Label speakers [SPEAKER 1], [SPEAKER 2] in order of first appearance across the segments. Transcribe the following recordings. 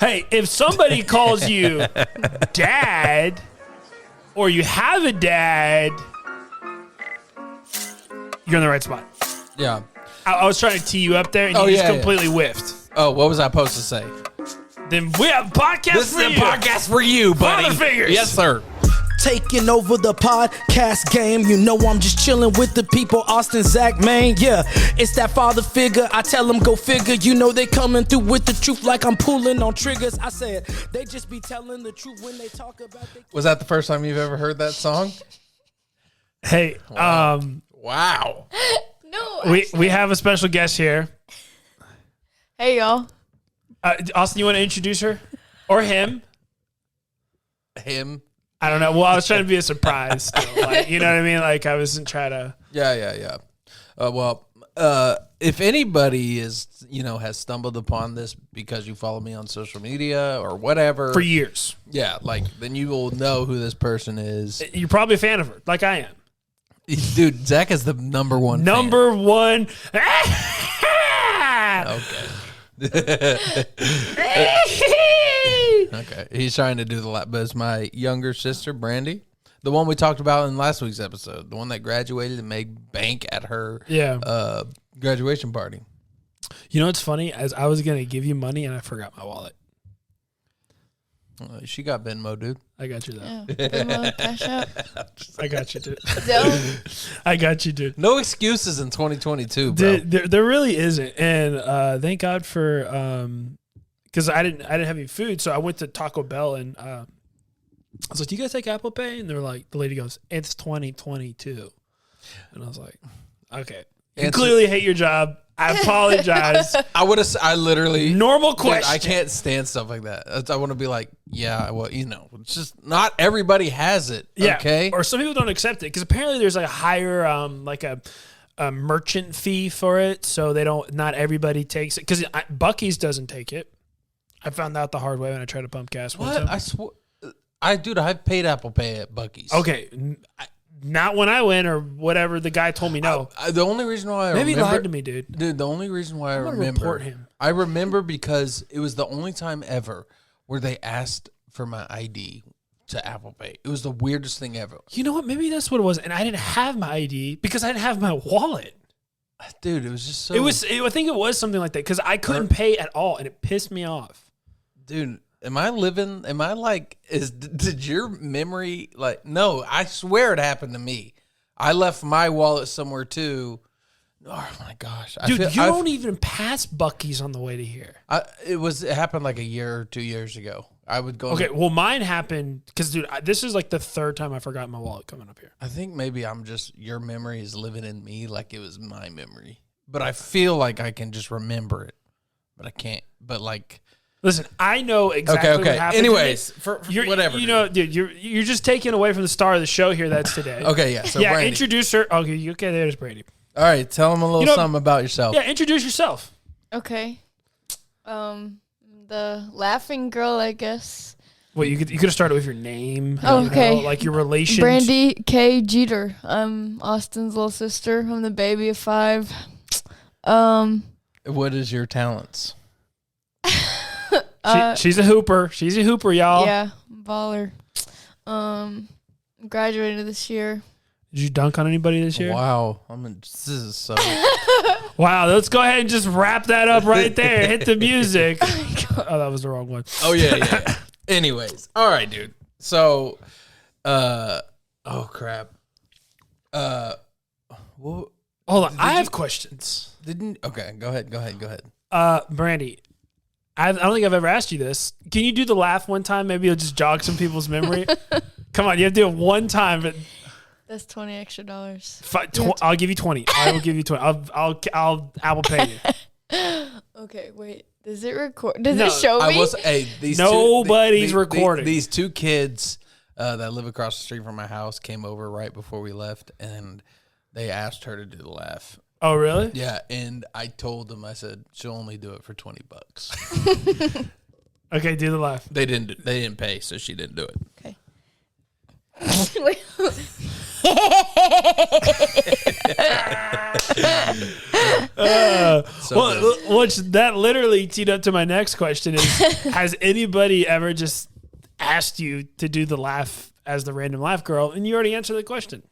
[SPEAKER 1] Hey, if somebody calls you dad, or you have a dad, you're in the right spot.
[SPEAKER 2] Yeah.
[SPEAKER 1] I was trying to tee you up there, and you just completely whiffed.
[SPEAKER 2] Oh, what was I supposed to say?
[SPEAKER 1] Then we have a podcast
[SPEAKER 2] This
[SPEAKER 1] for
[SPEAKER 2] is
[SPEAKER 1] you.
[SPEAKER 2] a podcast for you, buddy.
[SPEAKER 1] Father figures.
[SPEAKER 2] Yes, sir.
[SPEAKER 3] Taking over the podcast game. You know I'm just chilling with the people. Austin, Zach, man, yeah. It's that father figure. I tell them go figure. You know they coming through with the truth like I'm pulling on triggers. I said they just be telling the truth when they talk about they.
[SPEAKER 2] Was that the first time you've ever heard that song?
[SPEAKER 1] Hey,
[SPEAKER 2] Wow.
[SPEAKER 4] No.
[SPEAKER 1] we have a special guest here.
[SPEAKER 4] Hey, y'all.
[SPEAKER 1] Austin, you want to introduce her? Or him?
[SPEAKER 2] Him.
[SPEAKER 1] I don't know. Well, I was trying to be a surprise still. Like, you know what I mean? Like, I wasn't trying to...
[SPEAKER 2] Yeah. If anybody has stumbled upon this because you follow me on social media or whatever.
[SPEAKER 1] For years.
[SPEAKER 2] Yeah, then you will know who this person is.
[SPEAKER 1] You're probably a fan of her, like I am.
[SPEAKER 2] Dude, Zach is the number one
[SPEAKER 1] Number one.
[SPEAKER 2] Okay. Okay. He's trying to do the lap, but it's my younger sister, Brandi. The one we talked about in last week's episode. The one that graduated and made bank at her graduation party.
[SPEAKER 1] You know what's funny? As I was going to give you money and I forgot my wallet.
[SPEAKER 2] She got Venmo, dude.
[SPEAKER 1] I got you, though.
[SPEAKER 4] Yeah. Venmo, Cash App.
[SPEAKER 1] I got you, dude.
[SPEAKER 4] Zelle.
[SPEAKER 1] I got you, dude.
[SPEAKER 2] No excuses in 2022, bro.
[SPEAKER 1] There really isn't. And thank God for... because I didn't have any food, so I went to Taco Bell and I was like, "Do you guys take Apple Pay?" And they're like, the lady goes, "It's 2022," and I was like, "Okay, you clearly hate your job. I apologize."
[SPEAKER 2] I literally
[SPEAKER 1] Normal question.
[SPEAKER 2] I can't stand stuff like that. I want to be like, yeah, well, it's just not everybody has it.
[SPEAKER 1] Yeah.
[SPEAKER 2] Okay.
[SPEAKER 1] Or some people don't accept it because apparently there's like a higher like a merchant fee for it, so not everybody takes it because Buc-ee's doesn't take it. I found out the hard way when I tried to pump gas.
[SPEAKER 2] What? I've paid Apple Pay at Buc-ee's.
[SPEAKER 1] Okay, not when I went or whatever. The guy told me no.
[SPEAKER 2] The only reason why
[SPEAKER 1] Maybe he lied to me, dude.
[SPEAKER 2] Dude, the only reason why
[SPEAKER 1] I'm
[SPEAKER 2] I
[SPEAKER 1] gonna
[SPEAKER 2] remember
[SPEAKER 1] report him.
[SPEAKER 2] I remember because it was the only time ever where they asked for my ID to Apple Pay. It was the weirdest thing ever.
[SPEAKER 1] You know what? Maybe that's what it was. And I didn't have my ID because I didn't have my wallet.
[SPEAKER 2] Dude, it was just so.
[SPEAKER 1] I think it was something like that because I couldn't pay at all, and it pissed me off.
[SPEAKER 2] Dude, did your memory, no, I swear it happened to me. I left my wallet somewhere too. Oh my gosh.
[SPEAKER 1] Dude, you don't even pass Buc-ee's on the way to here.
[SPEAKER 2] It happened like a year or 2 years ago. I would go.
[SPEAKER 1] Okay, well, mine happened because, dude, this is like the third time I forgot my wallet coming up here.
[SPEAKER 2] I think maybe your memory is living in me like it was my memory. But I feel like I can just remember it. But I can't. But
[SPEAKER 1] listen, I know exactly what happened.
[SPEAKER 2] Anyways,
[SPEAKER 1] whatever. You know, dude, you're just taking away from the star of the show here. That's today.
[SPEAKER 2] Okay, yeah. So
[SPEAKER 1] yeah,
[SPEAKER 2] Brandi.
[SPEAKER 1] introduce her. Okay, there's Brandi.
[SPEAKER 2] All right, tell them a little something about yourself.
[SPEAKER 1] Yeah, introduce yourself.
[SPEAKER 4] Okay. The laughing girl, I guess.
[SPEAKER 1] Well, you could have started with your name.
[SPEAKER 4] Oh, okay.
[SPEAKER 1] Like your relation.
[SPEAKER 4] Brandi K. Jeter. I'm Austin's little sister. I'm the baby of 5.
[SPEAKER 2] What is your talents?
[SPEAKER 1] She's a hooper. She's a hooper, y'all.
[SPEAKER 4] Yeah, baller. Graduated this year.
[SPEAKER 1] Did you dunk on anybody this year?
[SPEAKER 2] Wow. This is so.
[SPEAKER 1] Wow. Let's go ahead and just wrap that up right there. Hit the music. Oh, that was the wrong one.
[SPEAKER 2] Oh, yeah. Anyways. All right, dude. So, oh, crap.
[SPEAKER 1] Hold on. I have questions.
[SPEAKER 2] Okay, go ahead.
[SPEAKER 1] Brandi, I don't think I've ever asked you this. Can you do the laugh one time? Maybe it'll just jog some people's memory. Come on, you have to do it one time. But
[SPEAKER 4] that's $20 extra.
[SPEAKER 1] I'll give you 20. I will give you 20. I'll Apple Pay you.
[SPEAKER 4] Okay, wait. Does it record? Does it show me?
[SPEAKER 1] Nobody's recording.
[SPEAKER 2] These 2 kids that live across the street from my house came over right before we left, and they asked her to do the laugh.
[SPEAKER 1] Oh, really?
[SPEAKER 2] Yeah, and I told them, I said, she'll only do it for $20.
[SPEAKER 1] Okay, do the laugh.
[SPEAKER 2] They didn't pay, so she didn't do it.
[SPEAKER 4] Okay. Wait.
[SPEAKER 1] Which that literally teed up to my next question is, has anybody ever just asked you to do the laugh as the random laugh girl, and you already answered the question?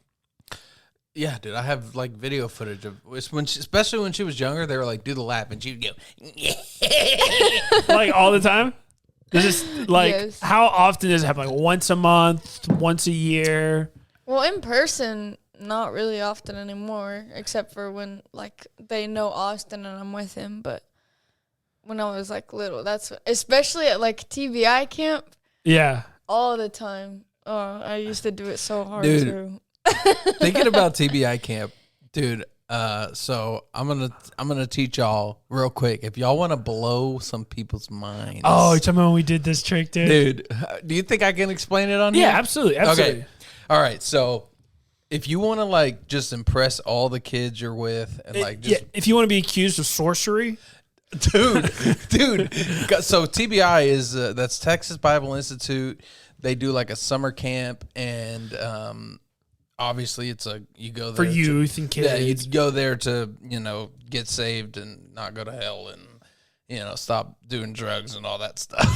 [SPEAKER 2] Yeah, dude, I have like video footage of especially when she was younger. They were like, "Do the laugh," and she'd go,
[SPEAKER 1] like all the time. This is like,
[SPEAKER 4] Yes.
[SPEAKER 1] How often does it happen? Like once a month, once a year?
[SPEAKER 4] Well, in person, not really often anymore, except for when like they know Austin and I'm with him. But when I was like little, especially at like TBI camp.
[SPEAKER 1] Yeah,
[SPEAKER 4] all the time. Oh, I used to do it so hard
[SPEAKER 2] Dude.
[SPEAKER 4] too.
[SPEAKER 2] thinking about TBI camp, dude. So I'm gonna teach y'all real quick. If y'all want to blow some people's minds.
[SPEAKER 1] Oh, you're talking about when we did this trick,
[SPEAKER 2] dude. Do you think I can explain it on here?
[SPEAKER 1] Yeah, absolutely.
[SPEAKER 2] Okay. All right. So if you want to like just impress all the kids you're with and like just
[SPEAKER 1] if you want to be accused of sorcery,
[SPEAKER 2] dude. So TBI is that's Texas Bible Institute. They do like a summer camp, and obviously it's you go there
[SPEAKER 1] for youth and kids.
[SPEAKER 2] Yeah, you go there to get saved and not go to hell and stop doing drugs and all that stuff.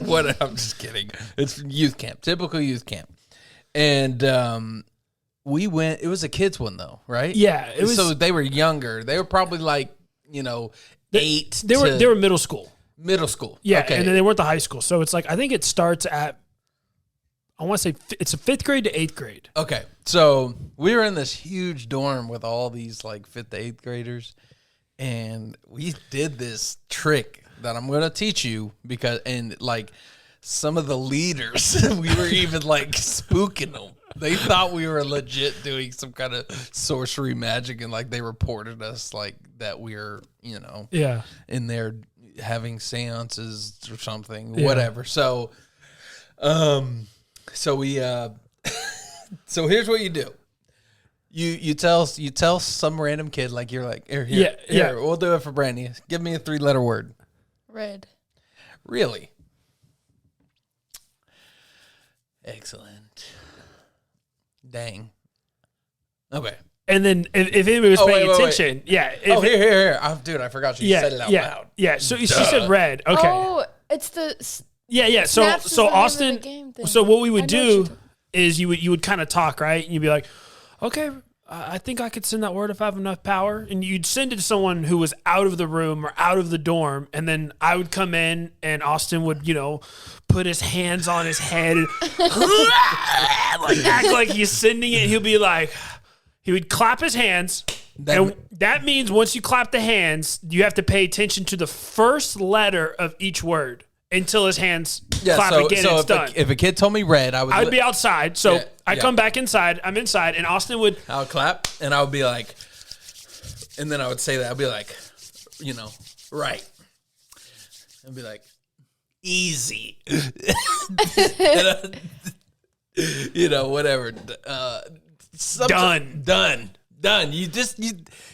[SPEAKER 2] What? I'm just kidding. It's youth camp, typical youth camp, and we went. It was a kids one though, right?
[SPEAKER 1] Yeah, it was.
[SPEAKER 2] So they were younger. They were probably like 8.
[SPEAKER 1] They were middle school.
[SPEAKER 2] Middle school.
[SPEAKER 1] Yeah,
[SPEAKER 2] okay.
[SPEAKER 1] and then they went to high school. So it's like, I think it starts at, I want to say it's a 5th grade to 8th grade.
[SPEAKER 2] Okay. So we were in this huge dorm with all these like 5th to 8th graders, and we did this trick that I'm going to teach you and like some of the leaders, we were even like spooking them. They thought we were legit doing some kind of sorcery magic, and like they reported us like that we were, in there having seances or something, whatever. So, we, so here's what you do. You tell some random kid, like you're like, here, we'll do it for Brandi. Give me a 3-letter word.
[SPEAKER 4] Red.
[SPEAKER 2] Really? Excellent. Dang. Okay.
[SPEAKER 1] And then if anybody was paying attention,
[SPEAKER 2] here. Dude, I forgot you said it out loud.
[SPEAKER 1] Yeah, so she said red. Okay.
[SPEAKER 4] Oh, it's the
[SPEAKER 1] Yeah. So
[SPEAKER 4] snaps is the name of the
[SPEAKER 1] Austin.
[SPEAKER 4] game thing.
[SPEAKER 1] So what we
[SPEAKER 4] I
[SPEAKER 1] would
[SPEAKER 4] know what
[SPEAKER 1] do
[SPEAKER 4] you're
[SPEAKER 1] is you would kind of talk, right? And you'd be like, okay, I think I could send that word if I have enough power. And you'd send it to someone who was out of the room or out of the dorm. And then I would come in and Austin would, put his hands on his head and like act like he's sending it. He'll be like, he would clap his hands. And that means once you clap the hands, you have to pay attention to the first letter of each word until his hands clap again.
[SPEAKER 2] So
[SPEAKER 1] it's done.
[SPEAKER 2] If a kid told me red, I would
[SPEAKER 1] be outside. So I
[SPEAKER 2] yeah.
[SPEAKER 1] come back inside. I'm inside, and Austin would.
[SPEAKER 2] I would clap, and I would be like, and then I would say that. I'd be like, right. I'd be like, easy. And, whatever. Done.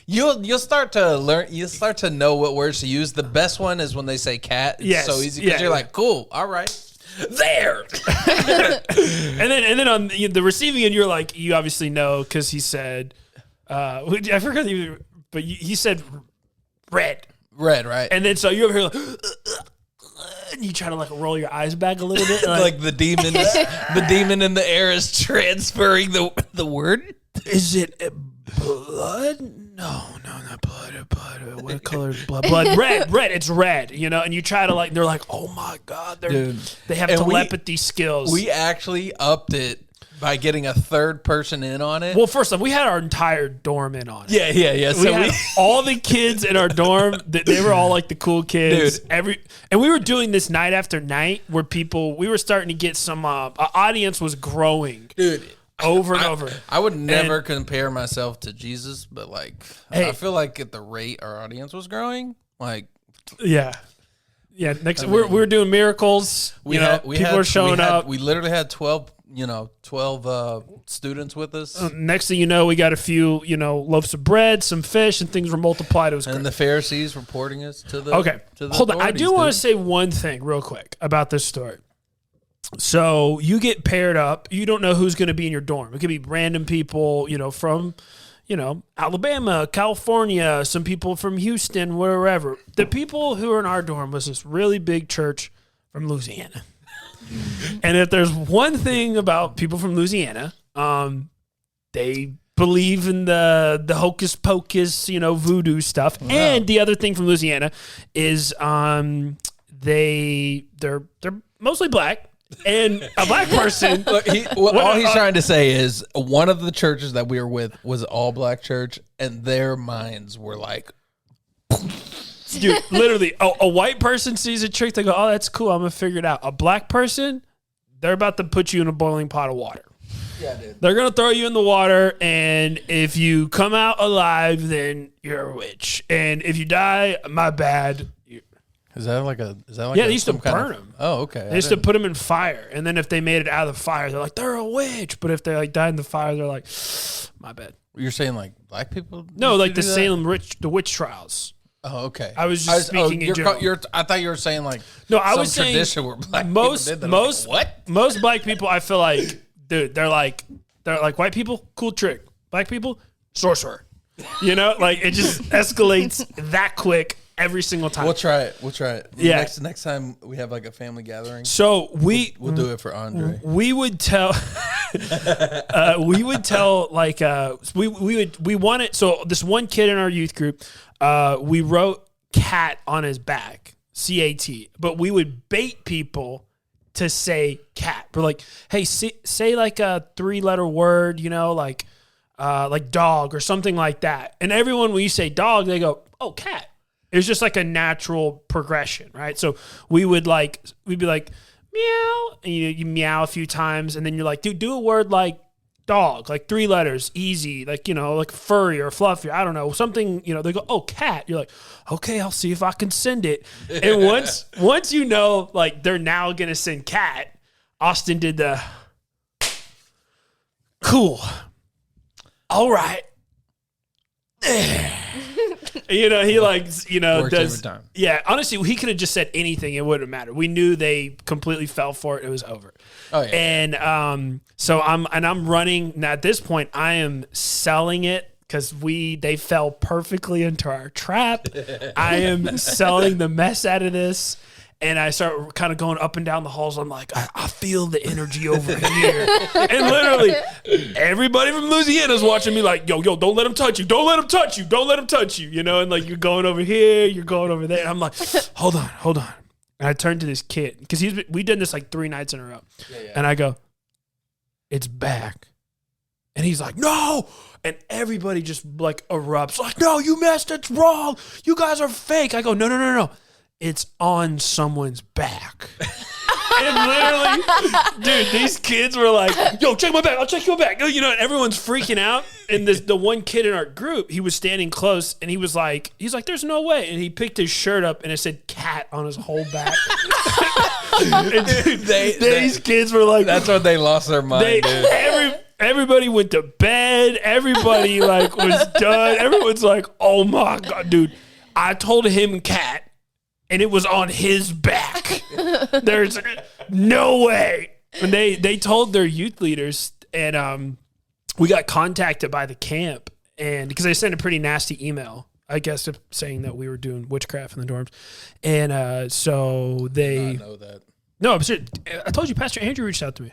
[SPEAKER 2] You'll start to learn. You'll start to know what words to use. The best one is when they say cat. It's so easy because you're like, cool, all right, there.
[SPEAKER 1] and then on the receiving end, you're like, you obviously know because he said, I forgot, but he said red,
[SPEAKER 2] right?
[SPEAKER 1] And then so you're over here like, and you try to like roll your eyes back a little bit,
[SPEAKER 2] like the demon. The demon in the air is transferring the word.
[SPEAKER 1] Is it blood? No, not blood. Blood. What color is blood? Blood. Red. It's red. And you try to they're like, oh my god, they have telepathy skills.
[SPEAKER 2] We actually upped it by getting a third person in on it.
[SPEAKER 1] Well, first off, we had our entire dorm in on it.
[SPEAKER 2] Yeah.
[SPEAKER 1] So we had all the kids in our dorm. They were all like the cool kids.
[SPEAKER 2] Dude.
[SPEAKER 1] And we were doing this night after night where we were starting to get some audience was growing.
[SPEAKER 2] Dude.
[SPEAKER 1] Over and over.
[SPEAKER 2] I would never compare myself to Jesus, but I feel like at the rate our audience was growing,
[SPEAKER 1] yeah. Next, we were doing miracles. People were showing up.
[SPEAKER 2] We literally had 12 students with us.
[SPEAKER 1] Next thing you know, we got a few, loaves of bread, some fish, and things were multiplied. It was great.
[SPEAKER 2] And the Pharisees reporting us to the
[SPEAKER 1] okay.
[SPEAKER 2] To the
[SPEAKER 1] Hold on, I do want
[SPEAKER 2] to
[SPEAKER 1] say one thing real quick about this story. So you get paired up. You don't know who's going to be in your dorm. It could be random people, from, Alabama, California, some people from Houston, wherever. The people who were in our dorm was this really big church from Louisiana. And if there's one thing about people from Louisiana, they believe in the hocus pocus, voodoo stuff. Wow. And the other thing from Louisiana is they're mostly black. And a black person.
[SPEAKER 2] Look, all he's trying to say is one of the churches that we were with was an all black church, and their minds were like,
[SPEAKER 1] dude, literally, a white person sees a trick, they go, "Oh, that's cool. I'm gonna figure it out." A black person, they're about to put you in a boiling pot of water. Yeah, dude. They're gonna throw you in the water, and if you come out alive, then you're a witch. And if you die, my bad.
[SPEAKER 2] Is that like
[SPEAKER 1] yeah, they used to burn them.
[SPEAKER 2] Oh, okay.
[SPEAKER 1] They used to put them in fire, and then if they made it out of the fire, they're like, they're a witch. But if they like died in the fire, they're like, my bad.
[SPEAKER 2] You're saying like black people?
[SPEAKER 1] No, like the Salem witch trials.
[SPEAKER 2] Oh, okay.
[SPEAKER 1] I was just speaking in general.
[SPEAKER 2] I thought you were saying like
[SPEAKER 1] I was saying
[SPEAKER 2] tradition where black
[SPEAKER 1] most
[SPEAKER 2] people did that.
[SPEAKER 1] What? Most black people, I feel like, dude, they're like white people, cool trick. Black people, sorcerer. Like it just escalates that quick. Every single time.
[SPEAKER 2] We'll try it.
[SPEAKER 1] Yeah.
[SPEAKER 2] Next time we have like a family gathering.
[SPEAKER 1] So
[SPEAKER 2] we'll do it for Andre.
[SPEAKER 1] We would tell we wanted, so this one kid in our youth group, we wrote cat on his back, C-A-T, but we would bait people to say cat. We're like, hey, say like a 3-letter word, like dog or something like that. And everyone, when you say dog, they go, oh, cat. It's just like a natural progression, right? So we'd be like, meow, and you meow a few times, and then you're like, dude, do a word like dog, like 3 letters, easy, like, like furry or fluffy, I don't know, something, they go, oh, cat. You're like, okay, I'll see if I can send it. And once like they're now going to send cat, Austin did the, cool, all right. He
[SPEAKER 2] works
[SPEAKER 1] does
[SPEAKER 2] every time.
[SPEAKER 1] Yeah, honestly, he could have just said anything, it wouldn't matter. We knew they completely fell for it. It was over.
[SPEAKER 2] Oh yeah.
[SPEAKER 1] And so I'm running now. At this point, I am selling it because they fell perfectly into our trap. I am selling the mess out of this. And I start kind of going up and down the halls. I'm like, I feel the energy over here. And literally, everybody from Louisiana is watching me like, yo, don't let him touch you. Don't let him touch you. Don't let him touch you. And like, you're going over here. You're going over there. And I'm like, hold on. And I turn to this kid because we did this like 3 nights in a row. Yeah. And I go, it's back. And he's like, no. And everybody just like erupts. Like, no, you messed. It's wrong. You guys are fake. I go, no. It's on someone's back. And literally, dude, these kids were like, yo, check my back. I'll check your back. And everyone's freaking out. And the one kid in our group, he was standing close and he's like, there's no way. And he picked his shirt up and it said cat on his whole back. And dude, these kids were like,
[SPEAKER 2] that's when they lost their mind, dude.
[SPEAKER 1] Everybody went to bed. Everybody like was done. Everyone's like, oh my God, dude. I told him cat. And it was on his back. There's no way. And they told their youth leaders, and we got contacted by the camp, and because they sent a pretty nasty email, I guess, saying that we were doing witchcraft in the dorms, and so they. I know that. No, I'm serious. I told you, Pastor Andrew reached out to me.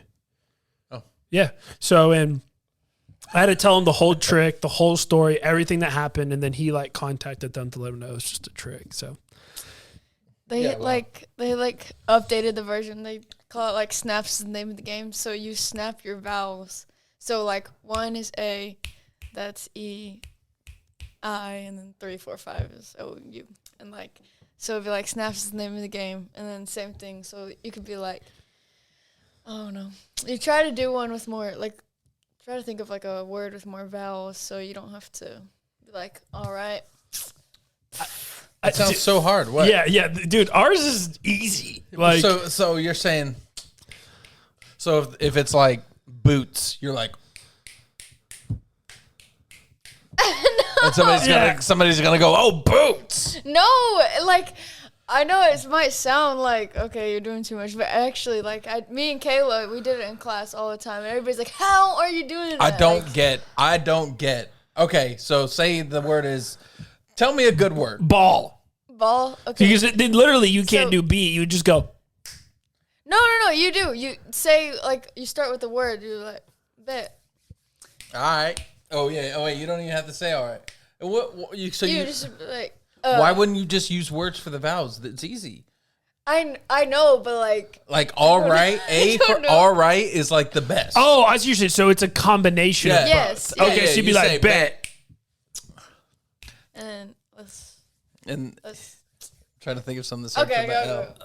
[SPEAKER 1] Oh, yeah. So and I had to tell him the whole trick, the whole story, everything that happened, and then he like contacted them to let them know it's just a trick. So.
[SPEAKER 4] They updated the version. They call it like snaps is the name of the game. So you snap your vowels. So like 1 is A, that's E, I, and then 3, 4, 5 is O, U. And like, so it'd be like snaps is the name of the game. And then same thing. So you could be like, I don't know. You try to do one with more, like, try to think of like a word with more vowels so you don't have to be like, all right.
[SPEAKER 2] It sounds so hard. What?
[SPEAKER 1] Yeah, dude. Ours is easy. Like,
[SPEAKER 2] so you're saying, so if it's like boots, you're like, no. And somebody's gonna go, oh, boots.
[SPEAKER 4] No, like I know it might sound like, okay, you're doing too much, but actually, like, me and Kayla, we did it in class all the time. And everybody's like, how are you doing that?
[SPEAKER 2] I don't get. Okay, so say the word is, tell me a good word.
[SPEAKER 1] Ball.
[SPEAKER 4] Ball? Okay.
[SPEAKER 1] Because literally you can't do B. You just go.
[SPEAKER 4] No, you do. You say, like, you start with the word. You're like, bet.
[SPEAKER 2] All right. Oh, yeah. Oh, wait, you don't even have to say all right. You
[SPEAKER 4] just, like...
[SPEAKER 2] why wouldn't you just use words for the vowels? It's easy.
[SPEAKER 4] I know, but like
[SPEAKER 2] all right, A for all right is like the best.
[SPEAKER 1] Oh, I see. So it's a combination.
[SPEAKER 2] Yeah.
[SPEAKER 1] Of
[SPEAKER 4] yes.
[SPEAKER 1] both. Okay, so you'd be like bet.
[SPEAKER 4] And let's
[SPEAKER 2] trying to think of something that starts
[SPEAKER 4] okay,
[SPEAKER 2] with L.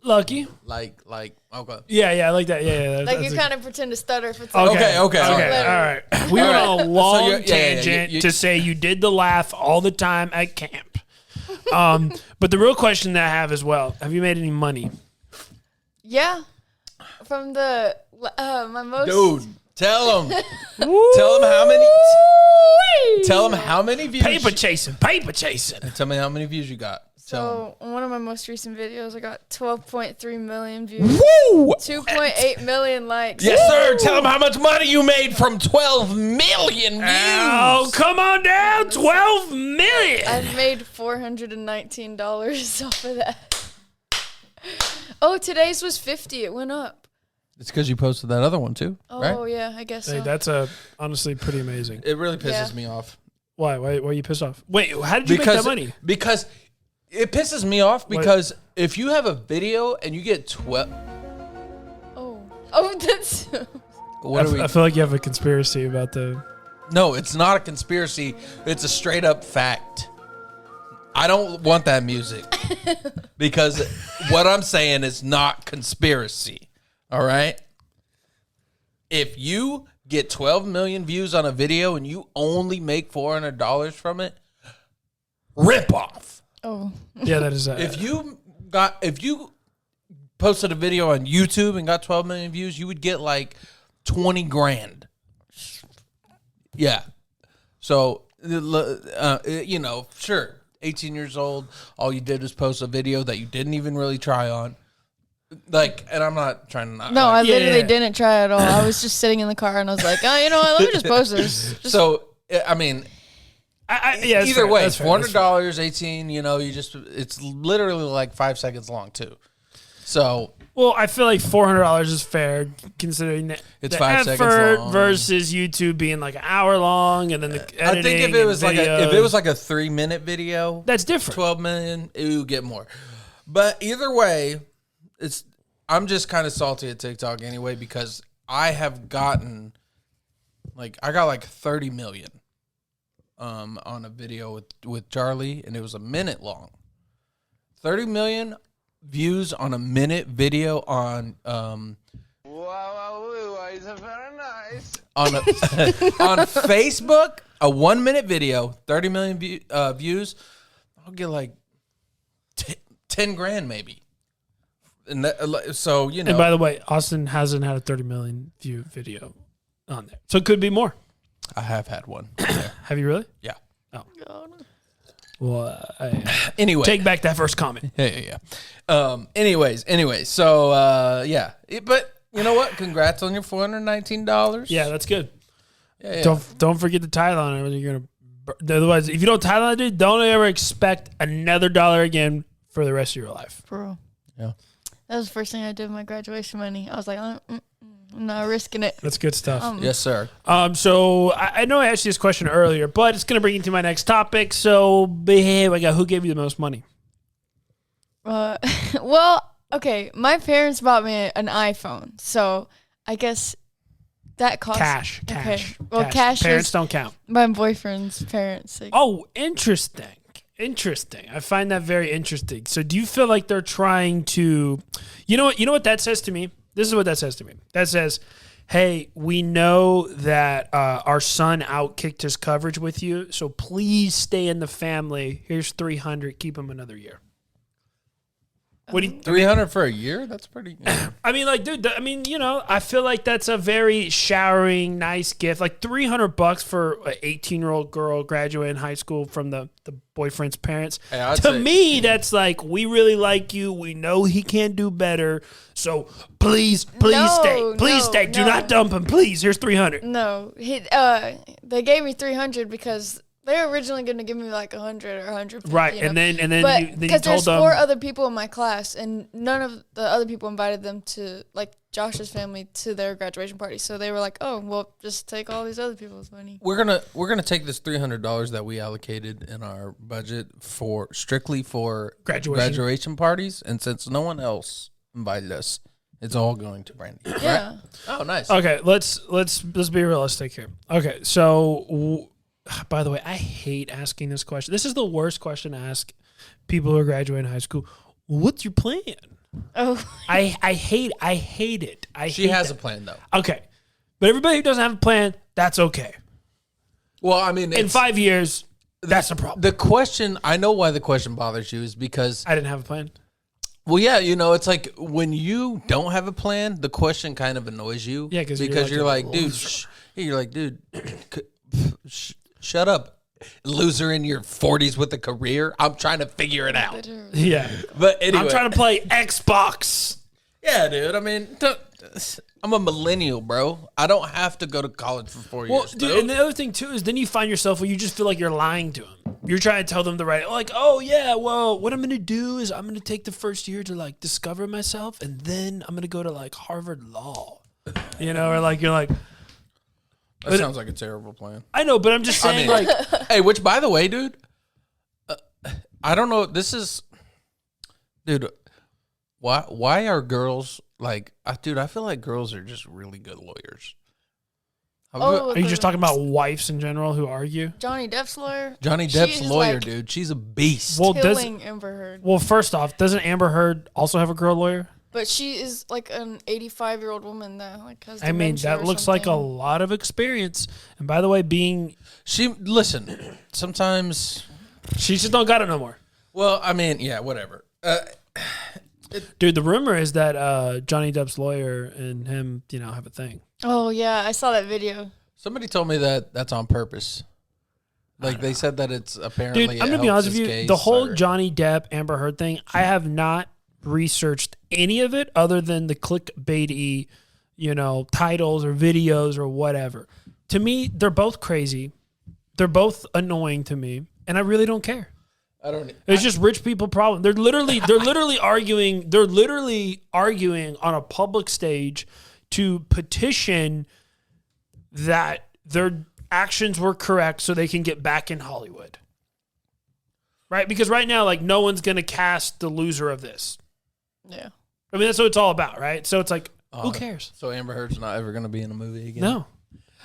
[SPEAKER 1] Lucky.
[SPEAKER 2] Like okay.
[SPEAKER 1] Yeah, I like that. Yeah.
[SPEAKER 4] Like you kind of pretend to stutter for 2
[SPEAKER 2] Okay.
[SPEAKER 1] All right. We went on a long tangent to say you did the laugh all the time at camp. But the real question that I have as well, have you made any money?
[SPEAKER 4] Yeah. From the my most
[SPEAKER 2] Dude, tell them how many tell them how many views.
[SPEAKER 1] Paper chasing.
[SPEAKER 2] Tell me how many views you got.
[SPEAKER 4] So one of my most recent videos, I got 12.3 million views.
[SPEAKER 2] Woo!
[SPEAKER 4] 2.8 million likes.
[SPEAKER 2] Yes, sir. Tell them how much money you made from 12 million views.
[SPEAKER 1] Oh, come on down. 12 million.
[SPEAKER 4] I've made $419 off of that. Oh, today's was 50. It went up.
[SPEAKER 2] It's because you posted that other one too, right?
[SPEAKER 4] Oh, yeah, I guess so.
[SPEAKER 1] Hey, that's honestly pretty amazing.
[SPEAKER 2] It really pisses me off.
[SPEAKER 1] Why? Why are you pissed off? Wait, how did you make that money?
[SPEAKER 2] Because it pisses me off because if you have a video and you get 12...
[SPEAKER 4] Oh, that's...
[SPEAKER 1] I feel like you have a conspiracy about the...
[SPEAKER 2] No, it's not a conspiracy. It's a straight up fact. I don't want that music because what I'm saying is not conspiracy. All right? If you get 12 million views on a video and you only make $400 from it, rip off.
[SPEAKER 4] Oh.
[SPEAKER 1] Yeah, that is...
[SPEAKER 2] If you posted a video on YouTube and got 12 million views, you would get like 20 grand. Yeah. So, sure, 18 years old, all you did was post a video that you didn't even really try on. Like, and I'm not trying to not.
[SPEAKER 4] No, I literally didn't try at all. I was just sitting in the car and I was like, oh, you know what? Let me just post this.
[SPEAKER 2] So, I mean... either way, it's $400, 18, it's literally like 5 seconds long too. So,
[SPEAKER 1] well, I feel like $400 is fair considering that
[SPEAKER 2] it's
[SPEAKER 1] the
[SPEAKER 2] 5
[SPEAKER 1] effort
[SPEAKER 2] seconds long
[SPEAKER 1] versus YouTube being like an hour long and then the editing.
[SPEAKER 2] I think if it was like a 3-minute video,
[SPEAKER 1] that's different.
[SPEAKER 2] 12 million, it would get more. But either way, I'm just kind of salty at TikTok anyway because I have gotten I got 30 million. On a video with Charlie, and it was a minute long. 30 million views on a minute video on wow, it's very nice. On Facebook, a 1 minute video, 30 million views. I'll get like 10 grand maybe. And so
[SPEAKER 1] And by the way, Austin hasn't had a 30 million view video on there, so it could be more.
[SPEAKER 2] I have had one.
[SPEAKER 1] Have you really?
[SPEAKER 2] Yeah.
[SPEAKER 1] Oh. Well,
[SPEAKER 2] anyway,
[SPEAKER 1] take back that first comment.
[SPEAKER 2] Yeah. Anyways. So, yeah. But you know what? Congrats on your $419.
[SPEAKER 1] Yeah, that's good.
[SPEAKER 2] Yeah.
[SPEAKER 1] Don't forget to tithe on it. You're gonna. Otherwise, if you don't tithe on it, dude, don't ever expect another dollar again for the rest of your life.
[SPEAKER 4] For real.
[SPEAKER 2] Yeah.
[SPEAKER 4] That was the first thing I did with my graduation money. I was like, I'm not risking it.
[SPEAKER 1] That's good stuff.
[SPEAKER 2] Yes, sir.
[SPEAKER 1] So I know I asked you this question earlier, but it's going to bring you to my next topic. So, who gave you the most money?
[SPEAKER 4] Well, okay. My parents bought me an iPhone, so I guess that cost
[SPEAKER 1] cash.
[SPEAKER 4] Okay. Well, cash.
[SPEAKER 1] Parents don't count.
[SPEAKER 4] My boyfriend's parents.
[SPEAKER 1] Oh, interesting. I find that very interesting. So do you feel like they're trying to, you know what that says to me? This is what that says to me. That says, hey, we know that our son outkicked his coverage with you, so please stay in the family. Here's $300. Keep him another year. What do you,
[SPEAKER 2] 300 for a year? That's pretty.
[SPEAKER 1] I mean, like, dude. I mean, I feel like that's a very showering, nice gift. Like $300 for an 18-year-old girl graduating high school from the boyfriend's parents.
[SPEAKER 2] Hey,
[SPEAKER 1] to me, that's like, we really like you. We know he can't do better. So please stay. Please stay. Do not dump him. Please. Here's 300.
[SPEAKER 4] No, they gave me 300 because they were originally going to give me like 100 or 150.
[SPEAKER 1] Right, and then you told them,
[SPEAKER 4] because there's 4 other people in my class, and none of the other people invited them to, like, Josh's family to their graduation party. So they were like, "Oh, well, just take all these other people's money."
[SPEAKER 2] We're gonna take this $300 that we allocated in our budget strictly for graduation parties, and since no one else invited us, it's all going to Brandi.
[SPEAKER 4] Yeah.
[SPEAKER 2] Right? Oh, nice.
[SPEAKER 1] Okay, let's be realistic here. Okay, so by the way, I hate asking this question. This is the worst question to ask people who are graduating high school. What's your plan?
[SPEAKER 4] Oh,
[SPEAKER 1] I hate it.
[SPEAKER 2] She has a plan though.
[SPEAKER 1] Okay, but everybody who doesn't have a plan, that's okay.
[SPEAKER 2] Well, I mean,
[SPEAKER 1] in 5 years, that's a problem.
[SPEAKER 2] The question, I know why the question bothers you is because
[SPEAKER 1] I didn't have a plan.
[SPEAKER 2] Well, yeah, it's like when you don't have a plan, the question kind of annoys you.
[SPEAKER 1] Yeah,
[SPEAKER 2] because you're like, dude, shut up, loser in your 40s with a career. I'm trying to figure it out.
[SPEAKER 1] Yeah,
[SPEAKER 2] but anyway,
[SPEAKER 1] I'm trying to play Xbox.
[SPEAKER 2] Yeah, dude. I mean, I'm a millennial, bro. I don't have to go to college for 4 years.
[SPEAKER 1] Well, dude, and the other thing too is then you find yourself where you just feel like you're lying to them. You're trying to tell them the right, like, oh yeah, well, what I'm gonna do is I'm gonna take the first year to like discover myself, and then I'm gonna go to like Harvard Law, or like you're like.
[SPEAKER 2] That sounds like a terrible plan.
[SPEAKER 1] I know, but I'm just saying, like,
[SPEAKER 2] hey, which by the way, dude, I don't know. This is, dude. Why are girls like, dude? I feel like girls are just really good lawyers.
[SPEAKER 1] Are you just talking about wives in general who argue?
[SPEAKER 4] Johnny Depp's lawyer.
[SPEAKER 2] Johnny Depp's lawyer, like, dude. She's a beast.
[SPEAKER 1] Well,
[SPEAKER 4] Amber Heard.
[SPEAKER 1] Well, first off, doesn't Amber Heard also have a girl lawyer?
[SPEAKER 4] But she is like an 85-year-old woman that like has.
[SPEAKER 1] I mean, that looks like a lot of experience. And by the way,
[SPEAKER 2] listen, sometimes
[SPEAKER 1] she just don't got it no more.
[SPEAKER 2] Well, I mean, yeah, whatever.
[SPEAKER 1] Dude, the rumor is that Johnny Depp's lawyer and him, have a thing.
[SPEAKER 4] Oh yeah, I saw that video.
[SPEAKER 2] Somebody told me that that's on purpose. Like they said that it's apparently.
[SPEAKER 1] Dude, I'm gonna be honest with you. The whole Johnny Depp Amber Heard thing, I have not researched any of it other than the clickbaity, titles or videos or whatever. To me, they're both crazy. They're both annoying to me, and I really don't care. It's just rich people problem. They're literally arguing. They're literally arguing on a public stage to petition that their actions were correct so they can get back in Hollywood. Right? Because right now, like, no one's going to cast the loser of this.
[SPEAKER 4] Yeah.
[SPEAKER 1] I mean, that's what it's all about, right? So it's like, who cares?
[SPEAKER 2] So Amber Heard's not ever going to be in a movie again?
[SPEAKER 1] No.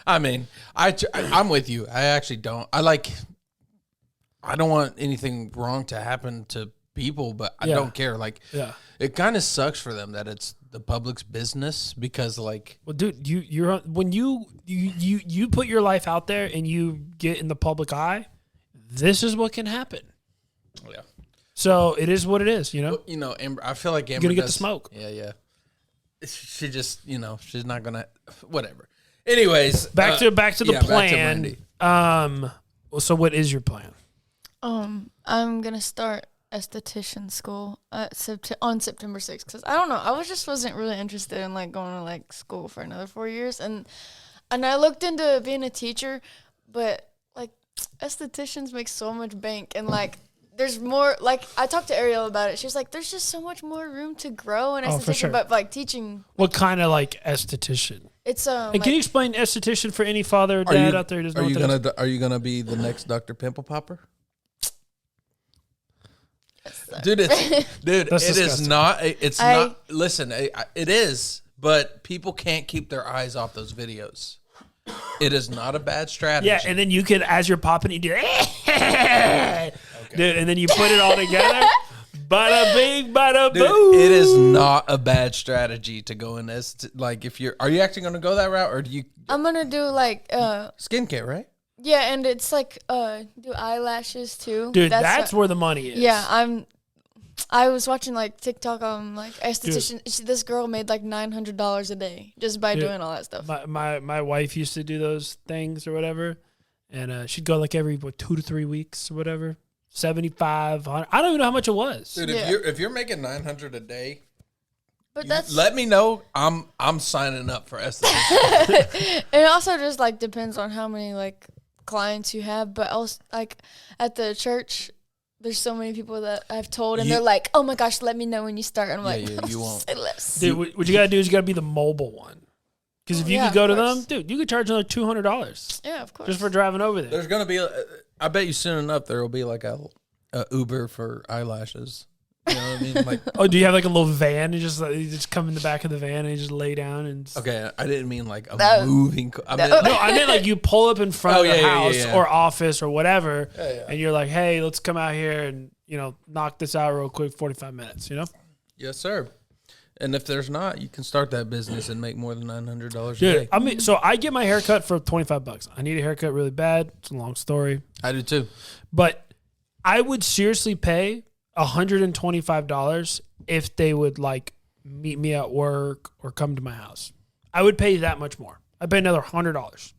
[SPEAKER 2] I mean, I'm with you. I actually don't. I don't want anything wrong to happen to people, but I don't care. Like, it kind of sucks for them that it's the public's business because, like,
[SPEAKER 1] well, dude, when you put your life out there and you get in the public eye, this is what can happen.
[SPEAKER 2] Yeah.
[SPEAKER 1] So it is what it is,
[SPEAKER 2] Well, Amber. I feel like Amber
[SPEAKER 1] gonna get the smoke.
[SPEAKER 2] Yeah. She just, she's not gonna. Whatever. Anyways,
[SPEAKER 1] back to the plan.
[SPEAKER 2] Back to
[SPEAKER 1] so what is your plan?
[SPEAKER 4] I'm gonna start esthetician school on September 6th because I don't know. I wasn't really interested in like going to like school for another 4 years, and I looked into being a teacher, but like estheticians make so much bank, and like there's more. Like I talked to Ariel about it. She was like, "There's just so much more room to grow in esthetician."
[SPEAKER 1] For sure.
[SPEAKER 4] But like teaching.
[SPEAKER 1] What kind of like esthetician?
[SPEAKER 4] It's
[SPEAKER 1] And can you explain esthetician for any father or dad out there who doesn't know what that is?
[SPEAKER 2] Are you gonna be the next Dr. Pimple Popper? Dude, it is not. It's not. Listen, it is, but people can't keep their eyes off those videos. It is not a bad strategy.
[SPEAKER 1] Yeah, and then you can, as you're popping, you do, okay. Dude, and then you put it all together. Bada bing, bada boom.
[SPEAKER 2] It is not a bad strategy to go in this. Like, are you actually going to go that route, or do you?
[SPEAKER 4] I'm gonna do like
[SPEAKER 2] skincare, right?
[SPEAKER 4] Yeah, and it's like do eyelashes too.
[SPEAKER 1] Dude, that's where the money is.
[SPEAKER 4] Yeah, I was watching like TikTok on like esthetician. This girl made like $900 a day just by doing all that stuff.
[SPEAKER 1] My wife used to do those things or whatever, and she'd go like every 2 to 3 weeks or whatever. 75, 100. I don't even know how much it was.
[SPEAKER 2] Dude, if you're making $900 a day,
[SPEAKER 4] but
[SPEAKER 2] let me know. I'm signing up for esthetician.
[SPEAKER 4] It also just like depends on how many like clients you have, but also like at the church. There's so many people that I've told, and they're like, "Oh my gosh, let me know when you start." And I'm like,
[SPEAKER 2] "You won't."
[SPEAKER 1] Dude, what you gotta do is you gotta be the mobile one, because if you could go to them, dude, you could charge another $200.
[SPEAKER 4] Yeah, of course.
[SPEAKER 1] Just for driving over there.
[SPEAKER 2] There's gonna be, I bet you soon enough there will be like a Uber for eyelashes. You know what I mean? Like,
[SPEAKER 1] oh, do you have like a little van? You just come in the back of the van and you just lay down and.
[SPEAKER 2] Okay, I didn't mean like a moving. I
[SPEAKER 1] meant like you pull up in front of the house or office or whatever, and you're like, "Hey, let's come out here and knock this out real quick, 45 minutes."
[SPEAKER 2] Yes, sir. And if there's not, you can start that business and make more than $900 a day.
[SPEAKER 1] I mean, so I get my haircut for $25. I need a haircut really bad. It's a long story.
[SPEAKER 2] I do too,
[SPEAKER 1] but I would seriously pay $125 if they would like meet me at work or come to my house. I would pay that much more. I'd pay another $100.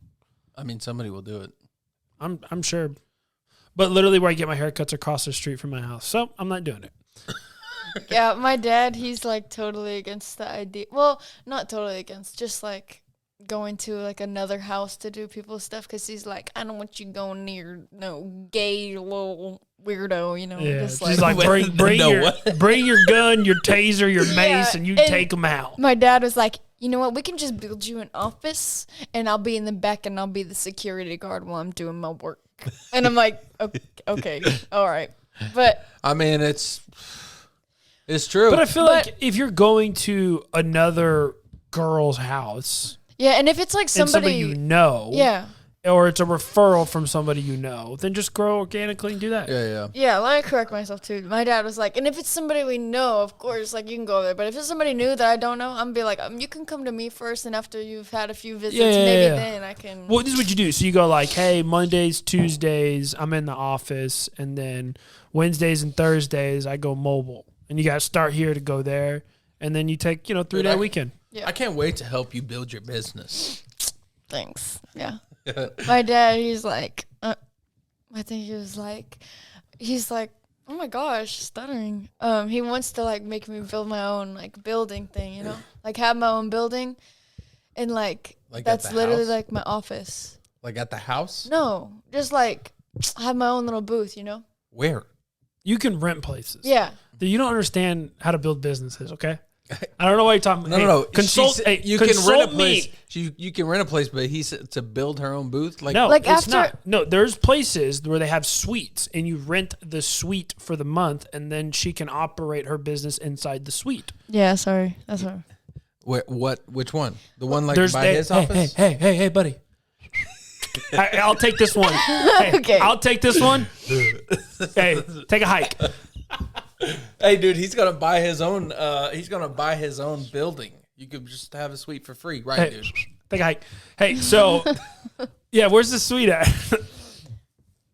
[SPEAKER 2] I mean, somebody will do it.
[SPEAKER 1] I'm sure. But literally where I get my haircuts across the street from my house. So I'm not doing it.
[SPEAKER 4] Yeah, my dad, he's like totally against the idea. Well, not totally against, just like going to like another house to do people's stuff, because he's like, I don't want you going near no gay little weirdo,
[SPEAKER 1] Yeah,
[SPEAKER 4] just
[SPEAKER 1] like bring your gun, your taser, your mace, and you take them out.
[SPEAKER 4] My dad was like, you know what, we can just build you an office and I'll be in the back and I'll be the security guard while I'm doing my work. And I'm like, okay, all right. But
[SPEAKER 2] I mean, it's true.
[SPEAKER 1] But I feel like if you're going to another girl's house,
[SPEAKER 4] yeah, and if it's like somebody
[SPEAKER 1] you know,
[SPEAKER 4] yeah,
[SPEAKER 1] or it's a referral from somebody then just grow organically and do that.
[SPEAKER 4] Yeah, let me correct myself too. My dad was like, and if it's somebody we know, of course, like you can go there. But if it's somebody new that I don't know, I'm gonna be like, you can come to me first, and after you've had a few visits, then I can.
[SPEAKER 1] Well, this is what you do. So you go like, hey, Mondays, Tuesdays, I'm in the office, and then Wednesdays and Thursdays I go mobile, and you got to start here to go there, and then you take 3-day weekend.
[SPEAKER 2] Yeah. I can't wait to help you build your business.
[SPEAKER 4] Thanks. Yeah. My dad, he's like, I think he's like, oh my gosh, stuttering. He wants to like make me build my own like building thing, like have my own building, and like that's literally house? Like my office.
[SPEAKER 2] Like at the house?
[SPEAKER 4] No, just like have my own little booth,
[SPEAKER 2] Where?
[SPEAKER 1] You can rent places.
[SPEAKER 4] Yeah.
[SPEAKER 1] You don't understand how to build businesses, okay? I don't know why you're talking about.
[SPEAKER 2] No.
[SPEAKER 1] Consult.
[SPEAKER 2] You can rent a place. You can rent a place, but he said to build her own booth.
[SPEAKER 1] No, like it's not. No, there's places where they have suites, and you rent the suite for the month, and then she can operate her business inside the suite.
[SPEAKER 4] Yeah, sorry, that's right.
[SPEAKER 2] What? Which one? The one like by his office?
[SPEAKER 1] Hey, buddy. I'll take this one. Hey, okay. I'll take this one. Hey, take a hike.
[SPEAKER 2] Hey, dude, he's gonna buy his own. He's gonna buy his own building. You could just have a suite for free, right, dude?
[SPEAKER 1] Take a hike. Hey, so yeah, where's the suite at?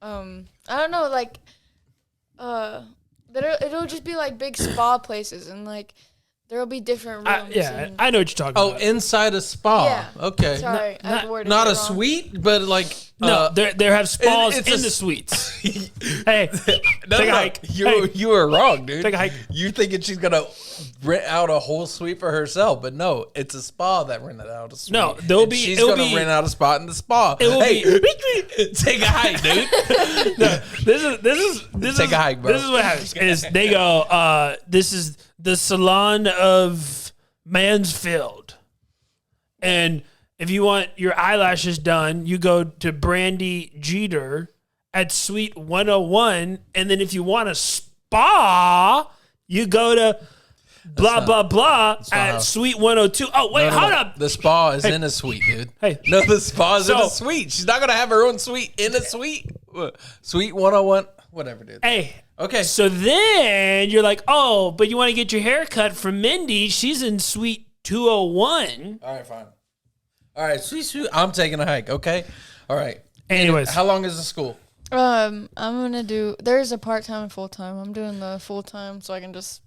[SPEAKER 4] I don't know. Like, it'll just be like big spa places, and like there'll be different rooms.
[SPEAKER 1] I know what you're talking about.
[SPEAKER 2] Oh, inside a spa.
[SPEAKER 4] Yeah.
[SPEAKER 2] Okay.
[SPEAKER 4] Sorry,
[SPEAKER 2] not a suite, but like
[SPEAKER 1] no, there have spas in the suites. Hey, take a hike.
[SPEAKER 2] You were wrong, dude.
[SPEAKER 1] Take a hike.
[SPEAKER 2] You're thinking she's gonna rent out a whole suite for herself, but no, it's a spa that rented out a suite.
[SPEAKER 1] No, she's
[SPEAKER 2] gonna rent out a spot in the spa. Take a hike, dude.
[SPEAKER 1] No, this
[SPEAKER 2] take a hike, bro.
[SPEAKER 1] This is what happens. Is they go, this is the salon of Mansfield, and if you want your eyelashes done, you go to Brandi Jeter at Suite 101, and then if you want a spa, you go to blah at Suite 102. Oh wait, hold up.
[SPEAKER 2] The spa is in a suite, dude.
[SPEAKER 1] Hey,
[SPEAKER 2] no, the spa is in a suite. She's not gonna have her own suite in a suite. Suite 101, whatever, dude.
[SPEAKER 1] Hey.
[SPEAKER 2] Okay.
[SPEAKER 1] So then you're like, oh, but you want to get your hair cut from Mindy. She's in Suite 201.
[SPEAKER 2] All right, fine. All right, sweet. I'm taking a hike, okay? All right.
[SPEAKER 1] Anyways.
[SPEAKER 2] How long is the school?
[SPEAKER 4] I'm gonna do. There's a part-time and full-time. I'm doing the full-time so I can just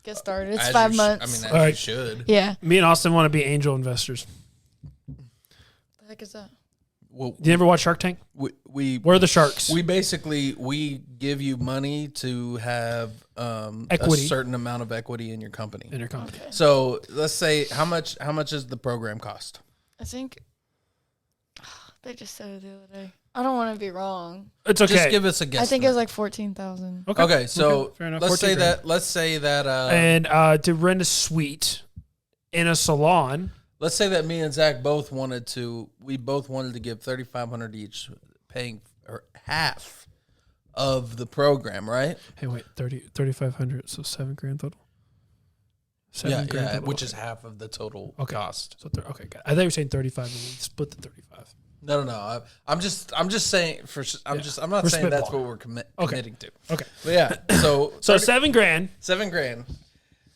[SPEAKER 4] get started. It's 5 months.
[SPEAKER 2] I mean, you should.
[SPEAKER 4] Yeah.
[SPEAKER 1] Me and Austin want to be angel investors.
[SPEAKER 4] The heck is that?
[SPEAKER 2] Well,
[SPEAKER 1] Do you ever watch Shark Tank?
[SPEAKER 2] We're
[SPEAKER 1] the sharks.
[SPEAKER 2] We give you money to have
[SPEAKER 1] Equity.
[SPEAKER 2] a certain amount of equity in your company.
[SPEAKER 4] Okay.
[SPEAKER 2] So let's say how much is the program cost?
[SPEAKER 4] I think they just said it the other day. I don't want to be wrong.
[SPEAKER 1] It's okay.
[SPEAKER 2] Just give us a guess.
[SPEAKER 4] I think it was like 14,000.
[SPEAKER 2] Okay, so
[SPEAKER 1] fair enough.
[SPEAKER 2] let's say
[SPEAKER 1] 14 grand.
[SPEAKER 2] that. Let's say that.
[SPEAKER 1] And to rent a suite in a salon.
[SPEAKER 2] Let's say that me and Zach both wanted to. We both wanted to give $3,500 each, paying or half of the program, right?
[SPEAKER 1] Hey, wait, 3,500, so $7,000 total. $7,000 total.
[SPEAKER 2] Which is half of the total cost.
[SPEAKER 1] So okay, got it. I thought you were saying 35, and we split the 35.
[SPEAKER 2] No. I'm just saying I'm not saying that's what we're committing to.
[SPEAKER 1] Okay,
[SPEAKER 2] But yeah, so
[SPEAKER 1] $7,000.
[SPEAKER 2] $7,000,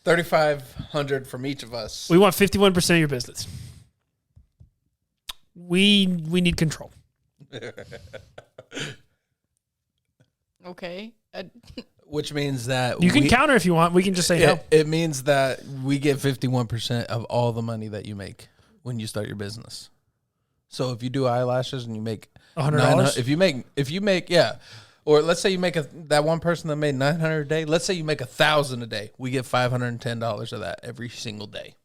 [SPEAKER 2] $3,500 from each of us.
[SPEAKER 1] We want 51% of your business. We need control.
[SPEAKER 4] Okay.
[SPEAKER 2] Which means that
[SPEAKER 1] You can counter if you want. We can just say no.
[SPEAKER 2] It means that we get 51% of all the money that you make when you start your business. So if you do eyelashes and you make
[SPEAKER 1] $100,
[SPEAKER 2] if you make or let's say you make that one person that made $900 a day. Let's say you make $1,000 a day. We get $510 of that every single day.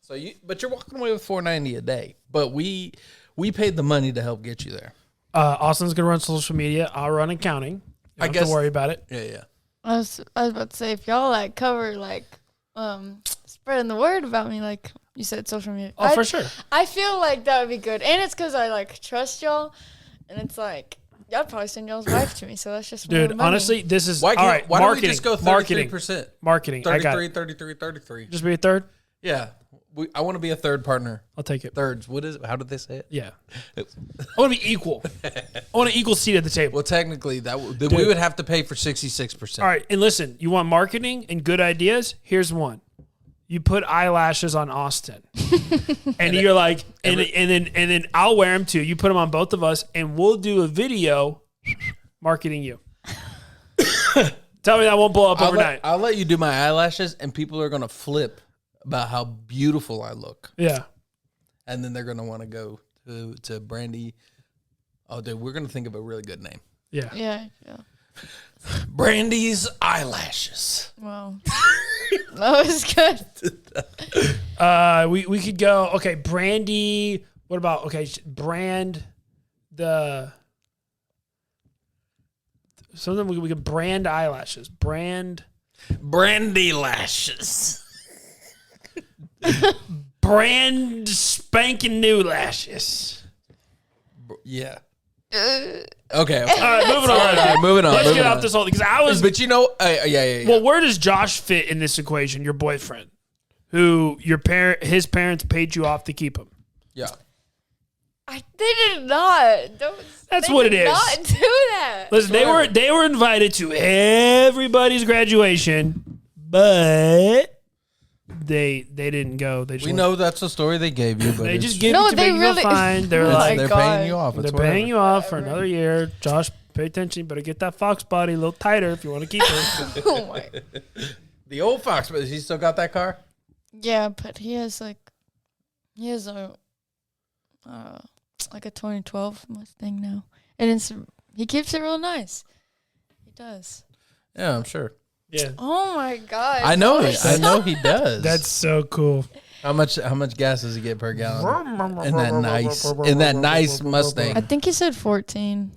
[SPEAKER 2] So but you're walking away with $490 a day. But we paid the money to help get you there.
[SPEAKER 1] Austin's gonna run social media. I'll run accounting. You don't have to worry about it.
[SPEAKER 2] Yeah.
[SPEAKER 4] I was about to say, if y'all like cover like spreading the word about me, like you said, social media.
[SPEAKER 1] Oh, for sure.
[SPEAKER 4] I feel like that would be good, and it's because I like trust y'all, and it's like y'all probably send y'all's wife to me, so that's just more
[SPEAKER 1] Dude,
[SPEAKER 4] money.
[SPEAKER 1] honestly, this is
[SPEAKER 2] Why
[SPEAKER 1] don't
[SPEAKER 2] we just go 33%?
[SPEAKER 1] Marketing. I got
[SPEAKER 2] 33.
[SPEAKER 1] Just be a third.
[SPEAKER 2] Yeah. I want to be a third partner.
[SPEAKER 1] I'll take it.
[SPEAKER 2] Thirds. What is it? How did they say it?
[SPEAKER 1] Yeah. I want to be equal. I want an equal seat at the table.
[SPEAKER 2] Well, technically, we would have to pay for 66%.
[SPEAKER 1] All right, and listen, you want marketing and good ideas? Here's one. You put eyelashes on Austin, and you're like, and then I'll wear them too. You put them on both of us, and we'll do a video marketing you. Tell me that won't blow up overnight.
[SPEAKER 2] I'll let you do my eyelashes, and people are gonna flip about how beautiful I look.
[SPEAKER 1] Yeah,
[SPEAKER 2] and then they're gonna want to go to Brandi. Oh, dude, we're gonna think of a really good name.
[SPEAKER 4] Yeah.
[SPEAKER 2] Brandi's eyelashes.
[SPEAKER 4] Well, that was good.
[SPEAKER 1] we could go. Okay, Brandi. What about brand the something we could brand eyelashes. Brandi lashes. Brand spanking new lashes.
[SPEAKER 2] Yeah.
[SPEAKER 1] All
[SPEAKER 2] Okay.
[SPEAKER 1] right, moving on.
[SPEAKER 2] Moving on.
[SPEAKER 1] Let's get off this whole thing because I was.
[SPEAKER 2] But yeah.
[SPEAKER 1] Well, where does Josh fit in this equation? Your boyfriend, who his parents paid you off to keep him.
[SPEAKER 2] Yeah.
[SPEAKER 4] They did not.
[SPEAKER 1] That's what it is.
[SPEAKER 4] Not do that.
[SPEAKER 1] Listen, they were invited to everybody's graduation, but they didn't go.
[SPEAKER 2] We know that's the story they gave you, but
[SPEAKER 1] they just gave it to make you feel fine. They're like,
[SPEAKER 2] they're paying you off.
[SPEAKER 1] They're paying you off for another year. Josh, pay attention. Better get that fox body a little tighter if you want to keep it.
[SPEAKER 4] Oh my.
[SPEAKER 2] The old fox, but has he still got that car?
[SPEAKER 4] Yeah, but he has a 2012 Mustang now, and he keeps it real nice. He does.
[SPEAKER 2] Yeah, I'm sure.
[SPEAKER 1] Yeah.
[SPEAKER 4] Oh my god.
[SPEAKER 2] I know he does.
[SPEAKER 1] That's so cool.
[SPEAKER 2] How much gas does he get per gallon in that nice Mustang?
[SPEAKER 4] I think he said 14.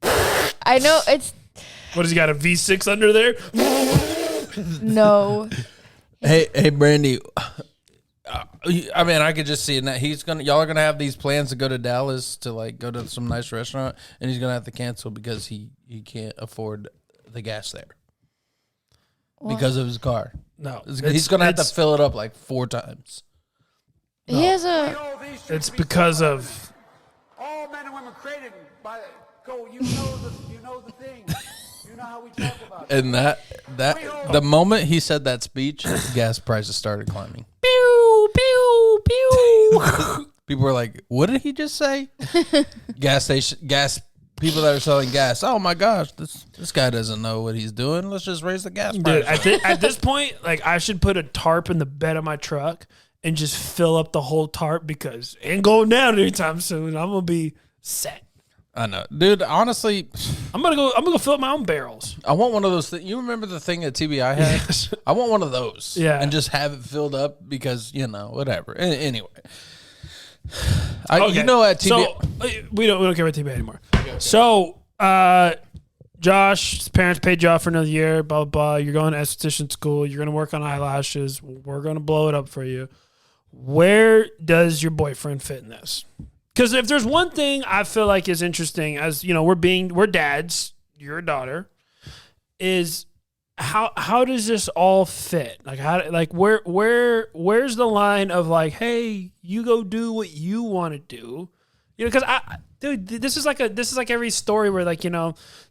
[SPEAKER 4] I know it's
[SPEAKER 2] Oh.
[SPEAKER 1] What does he got, a V6 under there?
[SPEAKER 4] no.
[SPEAKER 2] Hey, Brandi. I mean, I could just see it. Y'all are gonna have these plans to go to Dallas to like go to some nice restaurant, and he's gonna have to cancel because he can't afford the gas there because of his car.
[SPEAKER 1] No,
[SPEAKER 2] he's gonna have to fill it up like 4 times.
[SPEAKER 4] No. He has
[SPEAKER 1] It's because of
[SPEAKER 5] all men and women created by go. You know the thing. You know how we talk about it.
[SPEAKER 2] And that the moment he said that speech, gas prices started climbing.
[SPEAKER 1] pew pew pew.
[SPEAKER 2] People were like, "What did he just say?" Gas people that are selling gas. Oh my gosh, this guy doesn't know what he's doing. Let's just raise the gas price.
[SPEAKER 1] Dude, at this point, like I should put a tarp in the bed of my truck and just fill up the whole tarp because it ain't going down anytime soon. I'm gonna be set.
[SPEAKER 2] I know, dude. Honestly,
[SPEAKER 1] I'm gonna go fill up my own barrels.
[SPEAKER 2] I want one of those. You remember the thing that TBI had?
[SPEAKER 1] Yes.
[SPEAKER 2] I want one of those.
[SPEAKER 1] Yeah,
[SPEAKER 2] and just have it filled up because whatever. Anyway,
[SPEAKER 1] okay.
[SPEAKER 2] You know at TBI,
[SPEAKER 1] so we don't care about TBI anymore. Okay. So, Josh's parents paid you off for another year. Blah blah blah. You're going to esthetician school. You're gonna work on eyelashes. We're gonna blow it up for you. Where does your boyfriend fit in this? Because if there's one thing I feel like is interesting, as you know, we're dads, you're a daughter, is how does this all fit? Like where's the line of like, hey, you go do what you want to do, because dude, this is like every story where like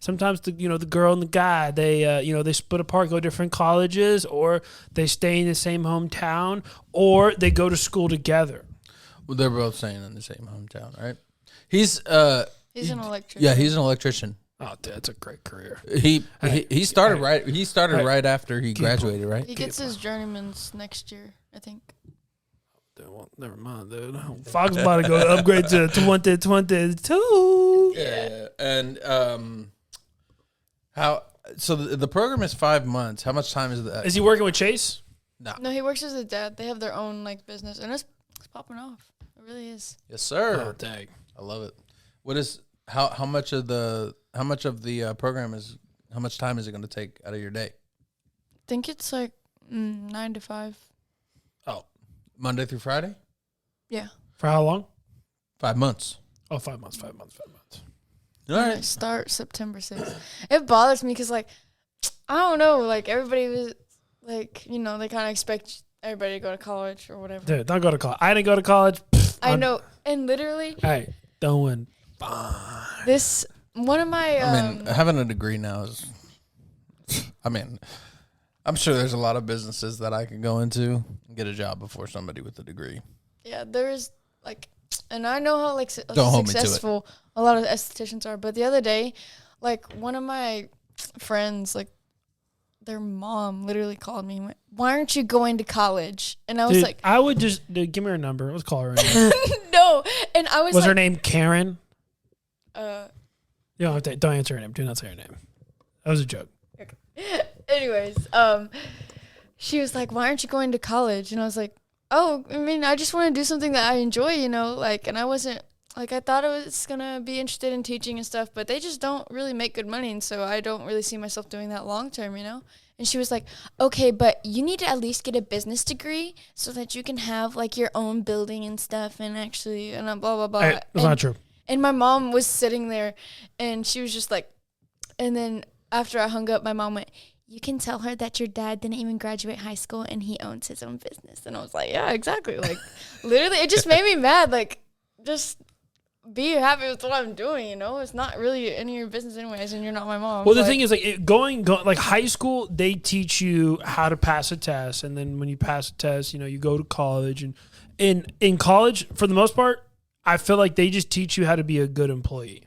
[SPEAKER 1] sometimes the girl and the guy they split apart, go to different colleges, or they stay in the same hometown, or they go to school together.
[SPEAKER 2] Well, they're both staying in the same hometown, right? He's
[SPEAKER 4] an electrician.
[SPEAKER 2] Yeah, he's an electrician.
[SPEAKER 1] Oh, dude, that's a great career.
[SPEAKER 2] He started right after he graduated, right?
[SPEAKER 4] He gets his journeyman's next year, I think.
[SPEAKER 1] Well, never mind, dude. Fox about to go upgrade to 2022.
[SPEAKER 2] Yeah, and how? So the program is 5 months. How much time is that?
[SPEAKER 1] Is he working with Chase?
[SPEAKER 4] No, he works as a dad. They have their own like business, and it's popping off. It really is.
[SPEAKER 2] Yes, sir.
[SPEAKER 1] Oh, dang.
[SPEAKER 2] I love it. What is how much of the program is, how much time is it going to take out of your day?
[SPEAKER 4] I think it's like 9 to 5.
[SPEAKER 2] Oh, Monday through Friday?
[SPEAKER 4] Yeah.
[SPEAKER 1] For how long?
[SPEAKER 2] 5 months.
[SPEAKER 1] Oh, 5 months. 5 months.
[SPEAKER 2] All right.
[SPEAKER 4] Start September 6th. It bothers me because like I don't know, like everybody was like they kind of expect everybody to go to college or whatever.
[SPEAKER 1] Dude, don't go to college. I didn't go to college.
[SPEAKER 4] I know, and literally,
[SPEAKER 1] hey, doing
[SPEAKER 2] fine.
[SPEAKER 4] This one of my.
[SPEAKER 2] Having a degree now is. I'm sure there's a lot of businesses that I could go into and get a job before somebody with a degree.
[SPEAKER 4] Yeah, there is like, and I know how
[SPEAKER 2] Don't
[SPEAKER 4] successful a lot of estheticians are. But the other day, like one of my friends, like their mom literally called me and went, "Why aren't you going to college?" And I was like,
[SPEAKER 1] I would just give me her number. Let's call her right now.
[SPEAKER 4] No, and I was
[SPEAKER 1] her
[SPEAKER 4] like,
[SPEAKER 1] name Karen? You don't answer her name. Do not say her name. That was a joke.
[SPEAKER 4] Okay. Anyways, she was like, "Why aren't you going to college?" And I was like, "Oh, I just want to do something that I enjoy, and I wasn't like, I thought I was gonna be interested in teaching and stuff, but they just don't really make good money, and so I don't really see myself doing that long term, And she was like, "Okay, but you need to at least get a business degree so that you can have like your own building and stuff, and blah blah blah."
[SPEAKER 1] Hey, that's not true.
[SPEAKER 4] And my mom was sitting there, and she was just like, and then after I hung up, my mom went, "You can tell her that your dad didn't even graduate high school and he owns his own business." And I was like, yeah, exactly. Like, literally, it just made me mad. Like, just be happy with what I'm doing, It's not really any of your business anyways, and you're not my mom.
[SPEAKER 1] Well, the thing is, like, going like high school, they teach you how to pass a test, and then when you pass a test, you go to college, and in college, for the most part, I feel like they just teach you how to be a good employee.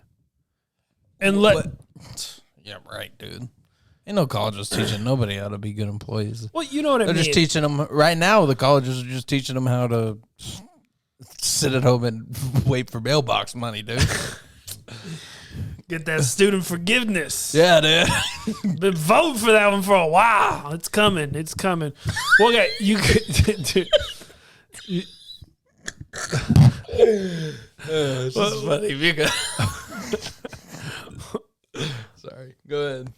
[SPEAKER 1] And
[SPEAKER 2] yeah, right, dude. Ain't no colleges teaching nobody how to be good employees.
[SPEAKER 1] Well, you know what I mean.
[SPEAKER 2] They're just teaching them right now. The colleges are just teaching them how to sit at home and wait for mailbox money, dude.
[SPEAKER 1] Get that student forgiveness.
[SPEAKER 2] Yeah, dude.
[SPEAKER 1] Been voting for that one for a while. It's coming. Well, okay, you could. Dude,
[SPEAKER 2] it's just funny because. Sorry. Go ahead.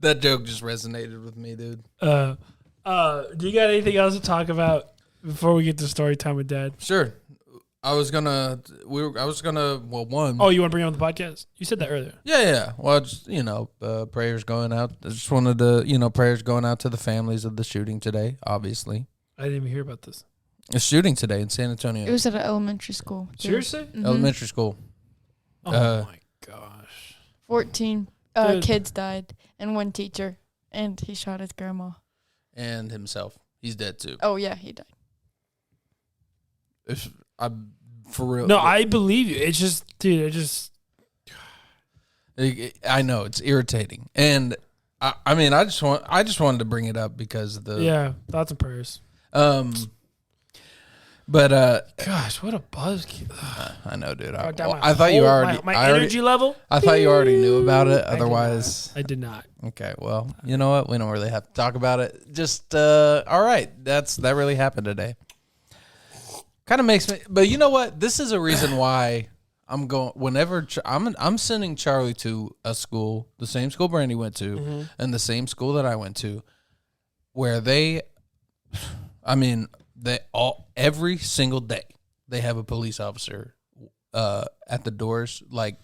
[SPEAKER 2] That joke just resonated with me, dude.
[SPEAKER 1] Do you got anything else to talk about before we get to story time with Dad?
[SPEAKER 2] Sure. Well, one.
[SPEAKER 1] Oh, you want to bring it on the podcast? You said that earlier.
[SPEAKER 2] Yeah. Well, just, prayers going out. I just wanted to, prayers going out to the families of the shooting today, obviously.
[SPEAKER 1] I didn't even hear about this.
[SPEAKER 2] A shooting today in San Antonio.
[SPEAKER 4] It was at an elementary school. Too.
[SPEAKER 1] Seriously?
[SPEAKER 4] Mm-hmm.
[SPEAKER 2] Elementary school.
[SPEAKER 1] Oh, my gosh.
[SPEAKER 4] 14 kids died and one teacher, and he shot his grandma.
[SPEAKER 2] And himself. He's dead, too.
[SPEAKER 4] Oh, yeah, he died.
[SPEAKER 2] For real.
[SPEAKER 1] No, I believe you. It's just, dude,
[SPEAKER 2] I know it's irritating, and I mean, I just wanted to bring it up because of the
[SPEAKER 1] thoughts and prayers.
[SPEAKER 2] But
[SPEAKER 1] gosh, what a buzz!
[SPEAKER 2] I know, dude.
[SPEAKER 1] I
[SPEAKER 2] thought you already
[SPEAKER 1] my energy level.
[SPEAKER 2] I thought you already knew about it. Otherwise,
[SPEAKER 1] I did not.
[SPEAKER 2] Okay, well, you know what? We don't really have to talk about it. Just all right. That really happened today. Kind of makes me, but you know what? This is a reason why I'm going. Whenever I'm sending Charlie to a school, the same school Brandi went to, and the same school that I went to, where every single day they have a police officer at the doors, like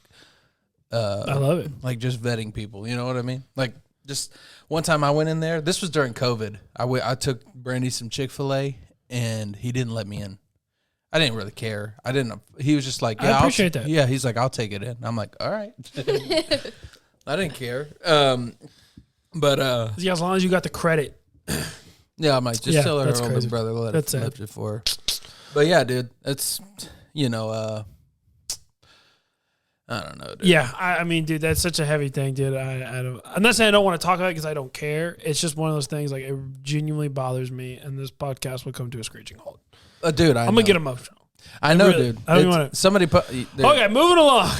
[SPEAKER 1] I love it,
[SPEAKER 2] like just vetting people. You know what I mean? Like just one time I went in there. This was during COVID. I took Brandi some Chick-fil-A, and he didn't let me in. I didn't really care. He was just like, yeah,
[SPEAKER 1] I appreciate that.
[SPEAKER 2] Yeah, he's like, I'll take it in. I'm like, all right. I didn't care. But
[SPEAKER 1] yeah, as long as you got the credit.
[SPEAKER 2] Yeah, I might just tell her older brother left it for her. But yeah, dude, it's I don't know, dude.
[SPEAKER 1] Yeah, I mean, dude, that's such a heavy thing, dude. I'm not saying I don't want to talk about it because I don't care. It's just one of those things, like, it genuinely bothers me, and this podcast will come to a screeching halt.
[SPEAKER 2] Dude, I'm
[SPEAKER 1] going to get emotional.
[SPEAKER 2] I know, really, dude.
[SPEAKER 1] I don't want to.
[SPEAKER 2] Somebody put.
[SPEAKER 1] Okay, moving along.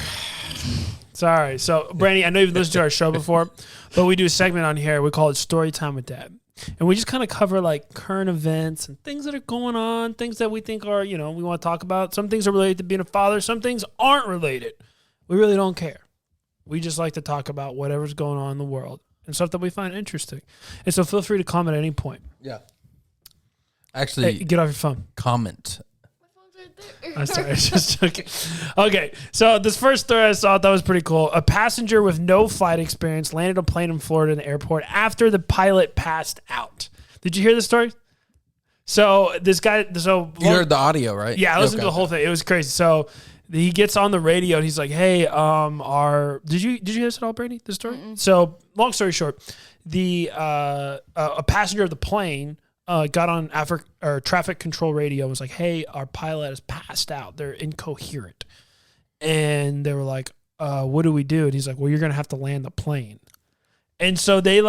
[SPEAKER 1] Sorry. So, Brandi, I know you've listened to our show before, but we do a segment on here. We call it Story Time with Dad. And we just kind of cover, like, current events and things that are going on, things that we think are, we want to talk about. Some things are related to being a father. Some things aren't related. We really don't care. We just like to talk about whatever's going on in the world and stuff that we find interesting. And so feel free to comment at any point.
[SPEAKER 2] Yeah. Actually,
[SPEAKER 1] hey, get off your phone.
[SPEAKER 2] Comment.
[SPEAKER 4] My phone's right there.
[SPEAKER 1] I'm sorry, just joking. Okay, so this first story I saw, that was pretty cool. A passenger with no flight experience landed a plane in Florida in the airport after the pilot passed out. Did you hear this story? So this guy,
[SPEAKER 2] you heard the audio, right?
[SPEAKER 1] Yeah, I listened to the whole thing. It was crazy. So he gets on the radio and he's like, "Hey, did you hear this at all, Brandi? This story?" Mm-mm. So long story short, a passenger of the plane got on traffic control radio and was like, "Hey, our pilot has passed out. They're incoherent." And they were like, "What do we do?" And he's like, "Well, you're gonna have to land the plane." And so they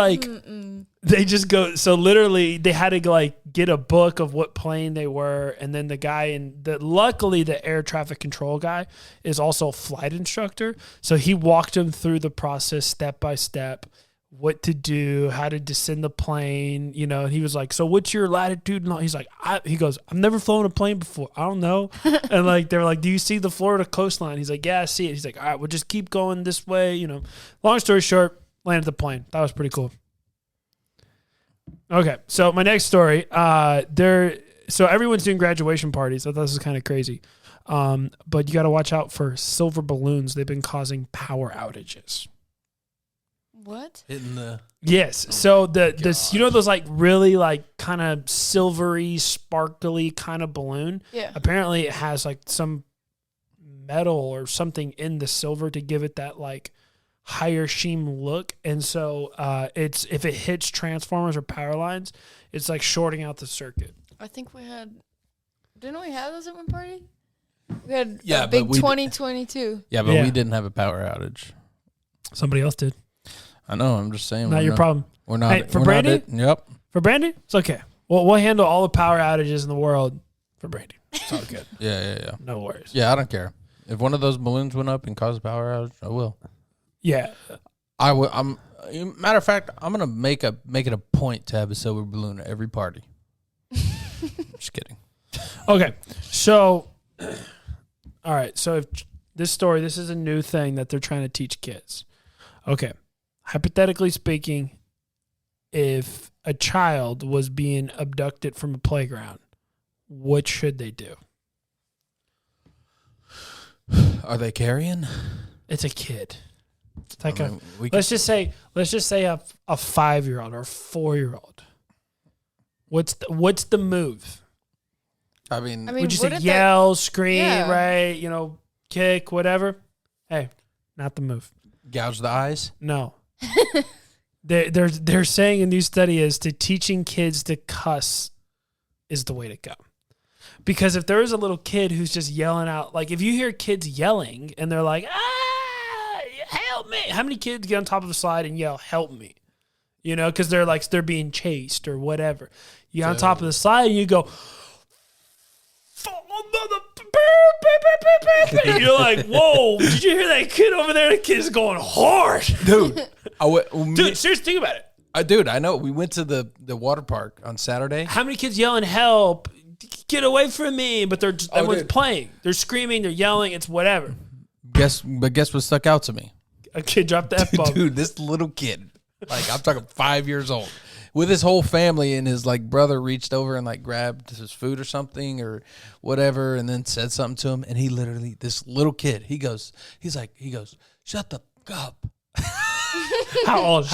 [SPEAKER 1] they just go. So literally, they had to get a book of what plane they were, and then the guy luckily the air traffic control guy is also a flight instructor, so he walked him through the process step by step. What to do, how to descend the plane, and he was like, "So what's your latitude?" And all? He's like, he goes, "I've never flown a plane before. I don't know." And they were like, "Do you see the Florida coastline?" He's like, "Yeah, I see it." He's like, "All right, we'll just keep going this way." Long story short, landed the plane. That was pretty cool. Okay, so my next story, so everyone's doing graduation parties. I thought this was kind of crazy. But you got to watch out for silver balloons. They've been causing power outages.
[SPEAKER 4] What?
[SPEAKER 2] Hitting the
[SPEAKER 1] yes. So those really kind of silvery, sparkly kind of balloon. Yeah. Apparently, it has some metal or something in the silver to give it that higher sheen look, and so if it hits transformers or power lines, it's shorting out the circuit.
[SPEAKER 4] I think didn't we have those at one party? We had a big 2022.
[SPEAKER 2] Yeah, but we didn't have a power outage.
[SPEAKER 1] Somebody else did.
[SPEAKER 2] I know. I'm just saying.
[SPEAKER 1] Not your problem.
[SPEAKER 2] We're not.
[SPEAKER 1] Hey, for Brandi?
[SPEAKER 2] Yep.
[SPEAKER 1] For Brandi, it's okay. We'll handle all the power outages in the world for Brandi. It's all good.
[SPEAKER 2] Yeah.
[SPEAKER 1] No worries.
[SPEAKER 2] Yeah, I don't care. If one of those balloons went up and caused a power outage, I will.
[SPEAKER 1] Yeah.
[SPEAKER 2] I will. Matter of fact, I'm gonna make it a point to have a silver balloon at every party. Just kidding.
[SPEAKER 1] Okay. So, all right. So if this is a new thing that they're trying to teach kids. Okay. Hypothetically speaking, if a child was being abducted from a playground, what should they do?
[SPEAKER 2] Are they carrying?
[SPEAKER 1] It's a kid. Let's just say a 5-year-old or a 4-year-old. What's the move?
[SPEAKER 2] I mean
[SPEAKER 1] would you say yell, scream, right? Kick, whatever? Hey, not the move.
[SPEAKER 2] Gouge the eyes?
[SPEAKER 1] No. They're saying a new study is to teaching kids to cuss is the way to go. Because if there is a little kid who's just yelling out, if you hear kids yelling and they're like, "Ah, help help me. How many kids get on top of a slide and yell, help me? You know, because they're being chased or whatever. You get on top of the slide and you go, you're like, whoa, did you hear that kid over there? The kid's going hard.
[SPEAKER 2] Dude,
[SPEAKER 1] Dude, seriously, think about it.
[SPEAKER 2] Dude, I know. We went to the water park on Saturday.
[SPEAKER 1] How many kids yelling, help, get away from me? But everyone's playing. They're screaming, they're yelling, it's whatever.
[SPEAKER 2] Guess what stuck out to me?
[SPEAKER 1] A kid dropped the F-bomb.
[SPEAKER 2] Dude, this little kid, like I'm talking 5 years old, with his whole family, and his like brother reached over and like grabbed his food or something or whatever, and then said something to him, and he literally, this little kid, he goes, shut the up.
[SPEAKER 1] How old?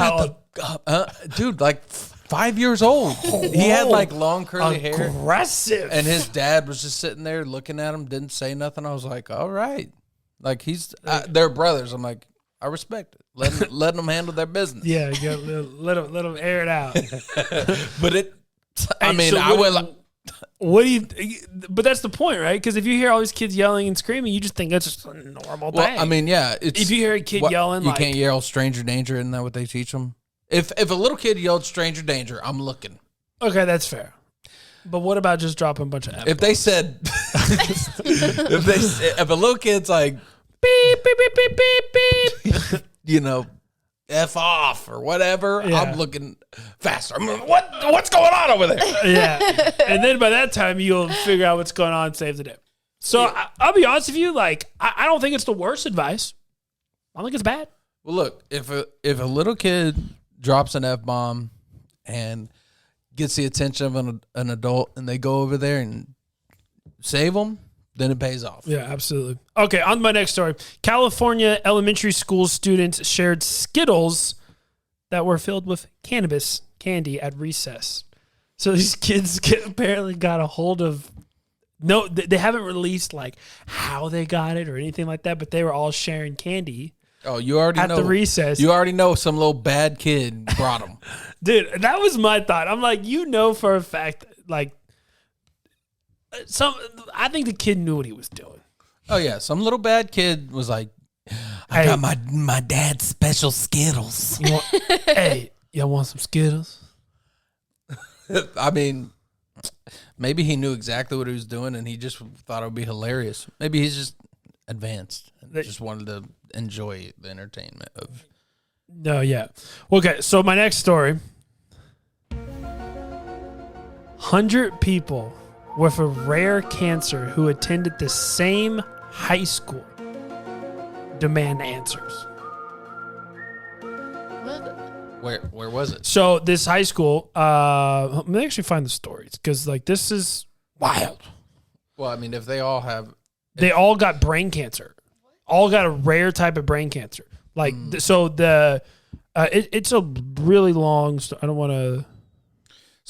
[SPEAKER 2] Dude, like 5 years old. He had like long curly hair.
[SPEAKER 1] Aggressive.
[SPEAKER 2] And his dad was just sitting there looking at him, didn't say nothing. I was like, all right. Like they're brothers. I'm like, I respect it. Letting them handle their business.
[SPEAKER 1] Yeah, let them air it out.
[SPEAKER 2] But I went like,
[SPEAKER 1] what do you? But that's the point, right? Because if you hear all these kids yelling and screaming, you just think that's just a normal thing.
[SPEAKER 2] I mean, yeah.
[SPEAKER 1] If you hear a kid yelling,
[SPEAKER 2] you can't yell "stranger danger." Isn't that what they teach them? If a little kid yelled "stranger danger," I'm looking.
[SPEAKER 1] Okay, that's fair. But what about just dropping a bunch of F-bombs?
[SPEAKER 2] If they said, if a little kid's like
[SPEAKER 1] beep beep beep beep beep beep,
[SPEAKER 2] you know, F off or whatever,
[SPEAKER 1] yeah.
[SPEAKER 2] I'm looking faster. What's going on over there?
[SPEAKER 1] Yeah. And then by that time, you'll figure out what's going on and save the day. So yeah. I'll be honest with you, like, I don't think it's the worst advice. I don't think it's bad.
[SPEAKER 2] Well, look, if a little kid drops an F-bomb and gets the attention of an adult and they go over there and save them, then it pays off.
[SPEAKER 1] Yeah, absolutely. Okay, on to my next story. California elementary school students shared Skittles that were filled with cannabis candy at recess. So these kids apparently got a hold of... No, they haven't released like how they got it or anything like that, but they were all sharing candy.
[SPEAKER 2] Oh, you already know.
[SPEAKER 1] At the recess.
[SPEAKER 2] You already know some little bad kid brought them.
[SPEAKER 1] Dude, that was my thought. I'm like, you know for a fact, like... I think the kid knew what he was doing.
[SPEAKER 2] Oh yeah, some little bad kid was like, "I got my dad's special Skittles."
[SPEAKER 1] Hey, y'all want some Skittles?
[SPEAKER 2] I mean, maybe he knew exactly what he was doing, and he just thought it would be hilarious. Maybe he's just advanced and just wanted to enjoy the entertainment of.
[SPEAKER 1] No, yeah. Okay, so my next story: 100 people with a rare cancer who attended the same high school demand answers.
[SPEAKER 2] Where was it?
[SPEAKER 1] So this high school, let me actually find the stories because like this is wild.
[SPEAKER 2] Well, I mean, if they all have,
[SPEAKER 1] they all got brain cancer, all got a rare type of brain cancer. Like so the it's a really long. I don't want to.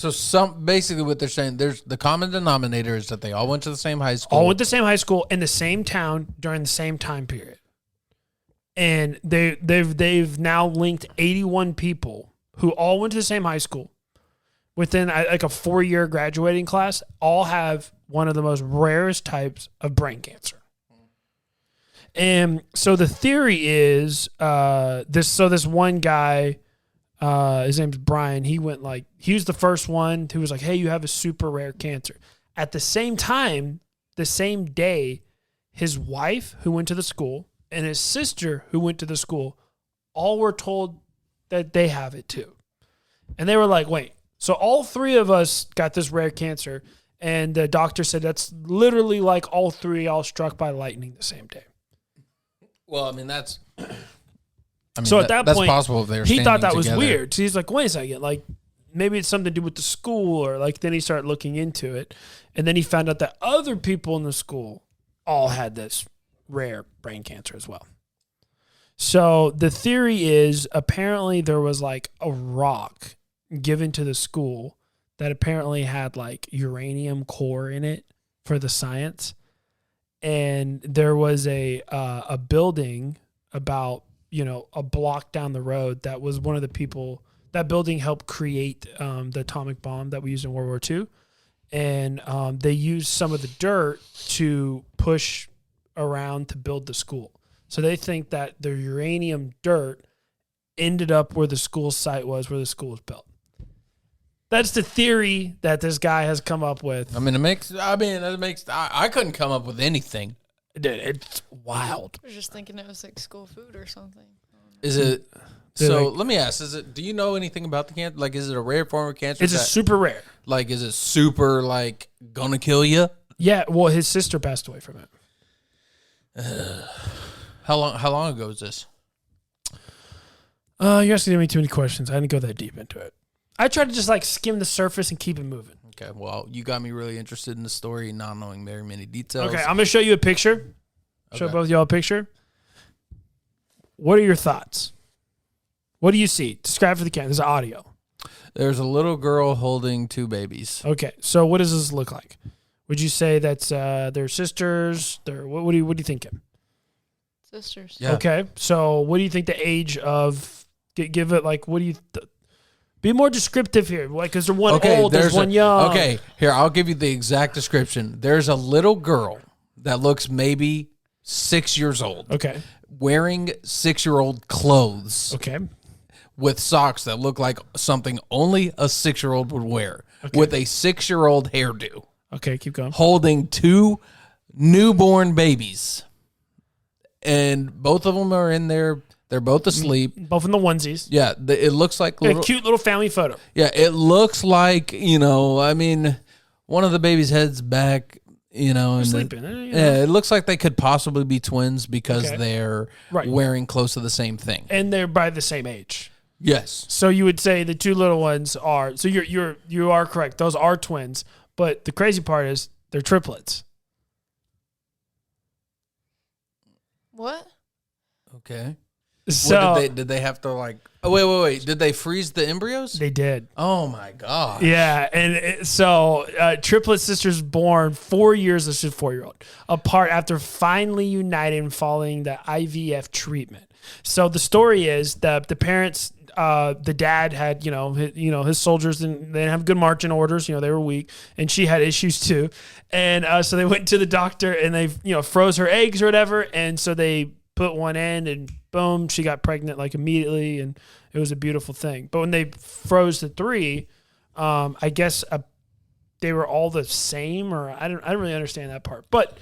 [SPEAKER 2] So basically what they're saying, there's the common denominator is that they all went to the same high school.
[SPEAKER 1] All went to the same high school in the same town during the same time period. And they've now linked 81 people who all went to the same high school within like a 4-year graduating class, all have one of the most rarest types of brain cancer. And so the theory is this one guy, his name's Brian. He was the first one who was like, hey, you have a super rare cancer. At the same time, the same day, his wife who went to the school and his sister who went to the school all were told that they have it too. And they were like, wait, so all 3 of us got this rare cancer. And the doctor said that's literally like all 3 all struck by lightning the same day.
[SPEAKER 2] Well, I mean, that's...
[SPEAKER 1] So at that
[SPEAKER 2] that's
[SPEAKER 1] point,
[SPEAKER 2] possible if
[SPEAKER 1] he thought that was
[SPEAKER 2] together.
[SPEAKER 1] weird. So he's like, wait a second, like maybe it's something to do with the school, or like then he started looking into it. And then he found out that other people in the school all had this rare brain cancer as well. So the theory is apparently there was like a rock given to the school that apparently had like uranium core in it for the science. And there was a building about, a block down the road that was one of the people, that building helped create the atomic bomb that we used in World War II. And they used some of the dirt to push around to build the school. So they think that the uranium dirt ended up where the school site was, where the school was built. That's the theory that this guy has come up with.
[SPEAKER 2] I couldn't come up with anything.
[SPEAKER 1] Dude, it's wild.
[SPEAKER 4] I was just thinking it was like school food or something.
[SPEAKER 2] Is it? So let me ask: do you know anything about the cancer? Like, is it a rare form of cancer?
[SPEAKER 1] It's a super rare.
[SPEAKER 2] Like, is it super like gonna kill you?
[SPEAKER 1] Yeah. Well, his sister passed away from it.
[SPEAKER 2] How long ago was this?
[SPEAKER 1] You're asking me too many questions. I didn't go that deep into it. I tried to just like skim the surface and keep it moving.
[SPEAKER 2] Okay. Well, you got me really interested in the story, not knowing very many details.
[SPEAKER 1] Okay, I'm gonna show you a picture. Show both y'all a picture. What are your thoughts? What do you see? Describe for the camera. There's audio.
[SPEAKER 2] There's a little girl holding 2 babies.
[SPEAKER 1] Okay, so what does this look like? Would you say that's their sisters? What are you thinking?
[SPEAKER 4] Sisters.
[SPEAKER 2] Yeah.
[SPEAKER 1] Okay, so what do you think the age of? Give it like what do you? Be more descriptive here, like because they're one old, there's one young.
[SPEAKER 2] Okay, here I'll give you the exact description. There's a little girl that looks maybe 6 years old.
[SPEAKER 1] Okay.
[SPEAKER 2] Wearing 6-year-old clothes.
[SPEAKER 1] Okay.
[SPEAKER 2] With socks that look like something only a 6-year-old would wear. Okay. With a 6-year-old hairdo.
[SPEAKER 1] Okay, keep going.
[SPEAKER 2] Holding 2 newborn babies. And both of them are in there. They're both asleep.
[SPEAKER 1] Both in the onesies.
[SPEAKER 2] Yeah, it looks like
[SPEAKER 1] a cute little family photo.
[SPEAKER 2] Yeah, it looks like, one of the baby's head's back, and
[SPEAKER 1] sleeping.
[SPEAKER 2] Yeah, it looks like they could possibly be twins because they're wearing close to the same thing.
[SPEAKER 1] And they're by the same age.
[SPEAKER 2] Yes.
[SPEAKER 1] So you would say the 2 little ones are, so you are correct. Those are twins, but the crazy part is they're triplets.
[SPEAKER 4] What?
[SPEAKER 2] Okay.
[SPEAKER 1] So
[SPEAKER 2] did they have to like? Oh wait! Did they freeze the embryos?
[SPEAKER 1] They did.
[SPEAKER 2] Oh my god!
[SPEAKER 1] Yeah, and triplet sisters born 4 years. This is 4-year-old apart after finally uniting following the IVF treatment. So the story is the parents, the dad had his soldiers and they didn't have good marching orders. They were weak, and she had issues too, and so they went to the doctor and they froze her eggs or whatever, and so they put one in and boom, she got pregnant like immediately, and it was a beautiful thing. But when they froze the 3, I guess they were all the same, or I don't really understand that part. But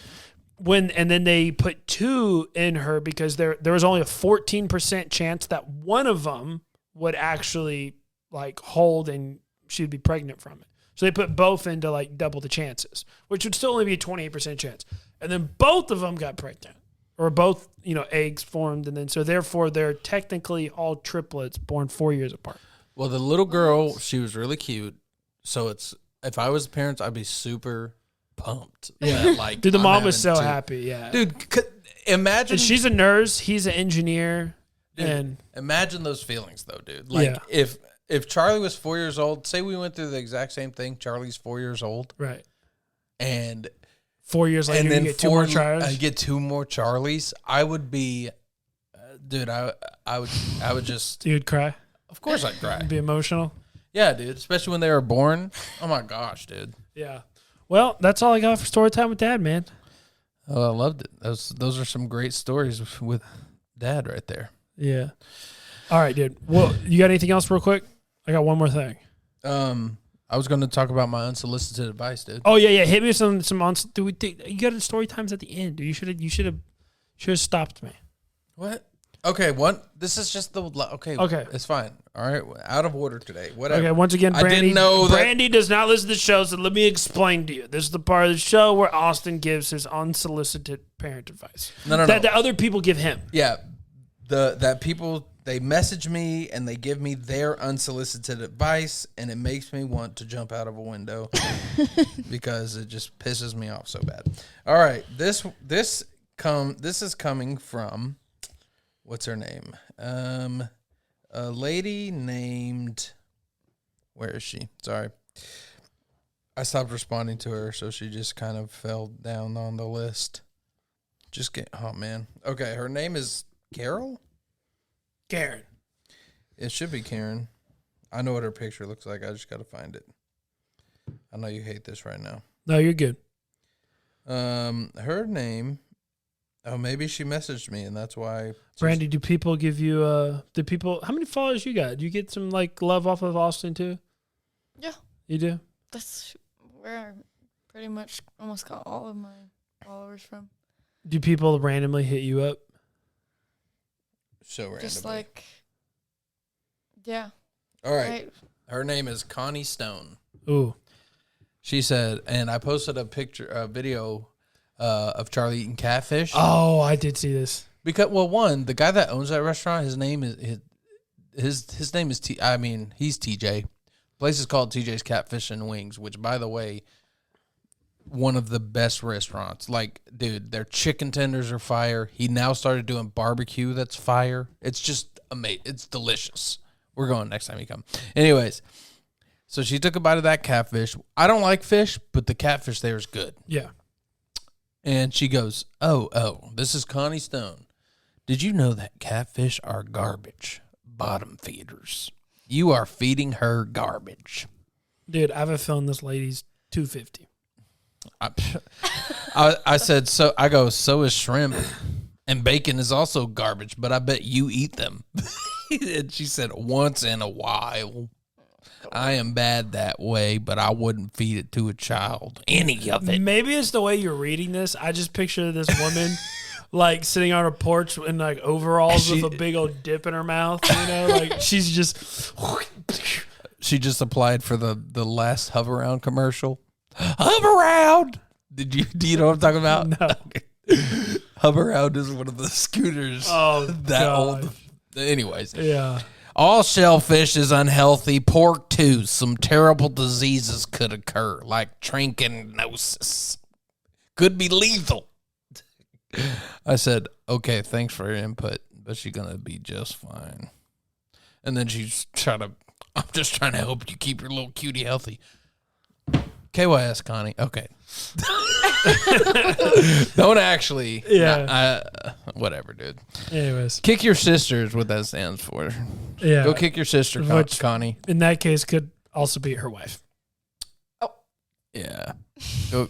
[SPEAKER 1] then they put 2 in her because there was only a 14% chance that one of them would actually like hold and she'd be pregnant from it. So they put both into like double the chances, which would still only be a 28% chance. And then both of them got pregnant. Or both, eggs formed, and then so therefore they're technically all triplets born 4 years apart.
[SPEAKER 2] Well, the little girl, she was really cute. So if I was the parents, I'd be super pumped.
[SPEAKER 1] Yeah, like dude, the mom was so happy. Yeah,
[SPEAKER 2] dude, imagine
[SPEAKER 1] and she's a nurse, he's an engineer, dude, and
[SPEAKER 2] imagine those feelings though, dude. Like if Charlie was 4 years old, say we went through the exact same thing. Charlie's 4 years old,
[SPEAKER 1] right?
[SPEAKER 2] And
[SPEAKER 1] 4 years later, you get 2 more Charlies.
[SPEAKER 2] I get 2 more Charlies. I would be, dude. I would just.
[SPEAKER 1] You'd cry.
[SPEAKER 2] Of course, I'd cry.
[SPEAKER 1] You'd be emotional.
[SPEAKER 2] Yeah, dude. Especially when they were born. Oh my gosh, dude.
[SPEAKER 1] Yeah. Well, that's all I got for story time with Dad, man.
[SPEAKER 2] Oh, I loved it. Those are some great stories with Dad right there.
[SPEAKER 1] Yeah. All right, dude. Well, you got anything else real quick? I got one more thing.
[SPEAKER 2] I was going to talk about my unsolicited advice, dude.
[SPEAKER 1] Oh yeah. Hit me with some you got story times at the end, dude. You should have stopped me.
[SPEAKER 2] What? Okay, what? This is just the okay. It's fine. All right, out of order today. Whatever.
[SPEAKER 1] Okay. Once again, Brandi,
[SPEAKER 2] I didn't know
[SPEAKER 1] Brandi does not listen to the show, so let me explain to you. This is the part of the show where Austin gives his unsolicited parent advice.
[SPEAKER 2] No.
[SPEAKER 1] That other people give him.
[SPEAKER 2] Yeah, that people. They message me and they give me their unsolicited advice, and it makes me want to jump out of a window because it just pisses me off so bad. All right, this is coming from what's her name? A lady named. Where is she? Sorry, I stopped responding to her, so she just kind of fell down on the list. Oh man. Okay, her name is Carol.
[SPEAKER 1] Karen.
[SPEAKER 2] It should be Karen. I know what her picture looks like. I just got to find it. I know you hate this right now.
[SPEAKER 1] No, you're good.
[SPEAKER 2] Her name, Oh, maybe she messaged me, and that's why.
[SPEAKER 1] Brandi, do people give you how many followers you got? Do you get some like love off of Austin too?
[SPEAKER 4] Yeah.
[SPEAKER 1] You do?
[SPEAKER 4] That's where I pretty much almost got all of my followers from.
[SPEAKER 1] Do people randomly hit you up?
[SPEAKER 2] So randomly.
[SPEAKER 4] Just like, yeah.
[SPEAKER 2] All right. Her name is Connie Stone.
[SPEAKER 1] Ooh.
[SPEAKER 2] She said, and I posted a video of Charlie eating catfish.
[SPEAKER 1] Oh, I did see this.
[SPEAKER 2] Because, well, one, the guy that owns that restaurant, his name is his name is he's TJ. The place is called TJ's Catfish and Wings, which, by the way, one of the best restaurants. Like, dude, their chicken tenders are fire. He now started doing barbecue that's fire. It's just amazing. It's delicious. We're going next time you come. Anyways, so she took a bite of that catfish. I don't like fish, but the catfish there is good.
[SPEAKER 1] Yeah.
[SPEAKER 2] And she goes, oh, this is Connie Stone. Did you know that catfish are garbage bottom feeders? You are feeding her garbage.
[SPEAKER 1] Dude, I have a feeling this lady's 250.
[SPEAKER 2] I said, so is shrimp, and bacon is also garbage, but I bet you eat them. And she said, once in a while. I am bad that way, but I wouldn't feed it to a child. Any of it.
[SPEAKER 1] Maybe it's the way you're reading this. I just picture this woman like sitting on a porch in like overalls with a big old dip in her mouth. You know, like she's just.
[SPEAKER 2] She just applied for the last Hover Round commercial. Hover Round. Do you know what I'm talking about?
[SPEAKER 1] No.
[SPEAKER 2] Okay. Hover Round is one of the scooters.
[SPEAKER 1] Oh,
[SPEAKER 2] that
[SPEAKER 1] God.
[SPEAKER 2] old. Anyways.
[SPEAKER 1] Yeah.
[SPEAKER 2] All shellfish is unhealthy. Pork, too. Some terrible diseases could occur, like trichinosis. Could be lethal. I said, okay, thanks for your input, but she's going to be just fine. And then she's I'm just trying to help you keep your little cutie healthy. KYS, Connie. Okay. Don't actually.
[SPEAKER 1] Yeah.
[SPEAKER 2] Whatever, dude.
[SPEAKER 1] Anyways.
[SPEAKER 2] Kick your sister is what that stands for.
[SPEAKER 1] Yeah.
[SPEAKER 2] Go kick your sister,
[SPEAKER 1] Which,
[SPEAKER 2] Connie.
[SPEAKER 1] in that case, could also be her wife.
[SPEAKER 2] Yeah. Go.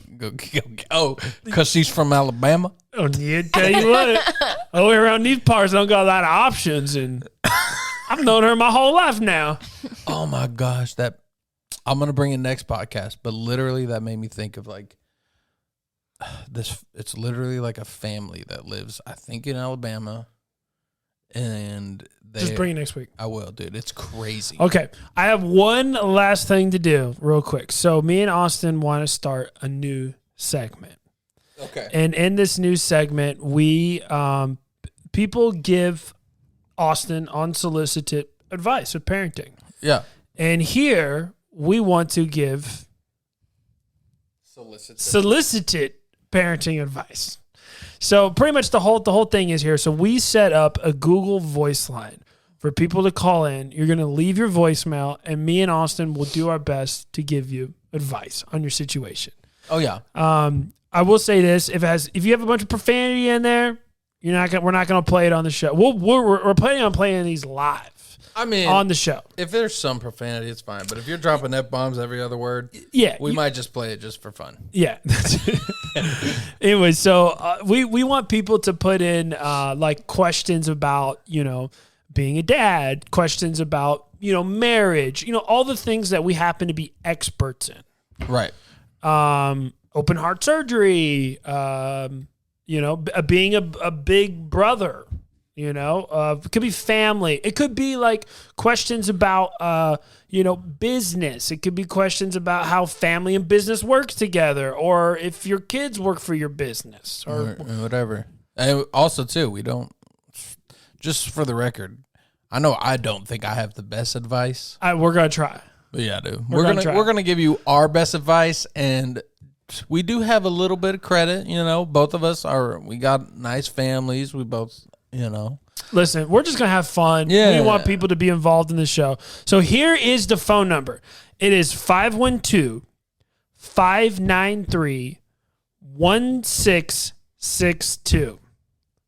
[SPEAKER 2] Oh, because she's from Alabama?
[SPEAKER 1] Oh, yeah, tell you what. Over around these parts, I don't got a lot of options, and I've known her my whole life now.
[SPEAKER 2] Oh, my gosh. I'm going to bring it next podcast, but literally that made me think of like this. It's literally like a family that lives, I think, in Alabama. And
[SPEAKER 1] just bring it next week.
[SPEAKER 2] I will, dude. It's crazy.
[SPEAKER 1] Okay. I have one last thing to do real quick. So me and Austin want to start a new segment.
[SPEAKER 2] Okay.
[SPEAKER 1] And in this new segment, we people give Austin unsolicited advice of parenting.
[SPEAKER 2] Yeah.
[SPEAKER 1] And here we want to give solicited parenting advice. So pretty much the whole thing is here. So we set up a Google voice line for people to call in. You're going to leave your voicemail, and me and Austin will do our best to give you advice on your situation.
[SPEAKER 2] Oh yeah.
[SPEAKER 1] I will say this: if you have a bunch of profanity in there, we're not gonna play it on the show. We're planning on playing these live.
[SPEAKER 2] I mean,
[SPEAKER 1] on the show.
[SPEAKER 2] If there's some profanity, it's fine. But if you're dropping F-bombs every other word,
[SPEAKER 1] yeah,
[SPEAKER 2] we might just play it just for fun.
[SPEAKER 1] Yeah. Anyway, so we want people to put in like questions about, being a dad, questions about, marriage, all the things that we happen to be experts in.
[SPEAKER 2] Right.
[SPEAKER 1] Open heart surgery, being a big brother. It could be family. It could be like questions about, business. It could be questions about how family and business works together, or if your kids work for your business, or
[SPEAKER 2] whatever. And also, too, we don't. Just for the record, I know I don't think I have the best advice.
[SPEAKER 1] We're gonna try.
[SPEAKER 2] But yeah, dude, we're gonna give you our best advice, and we do have a little bit of credit. Both of us we got nice families. We both.
[SPEAKER 1] Listen, we're just going to have fun.
[SPEAKER 2] Yeah.
[SPEAKER 1] We want people to be involved in the show. So here is the phone number. It is 512-593-1662.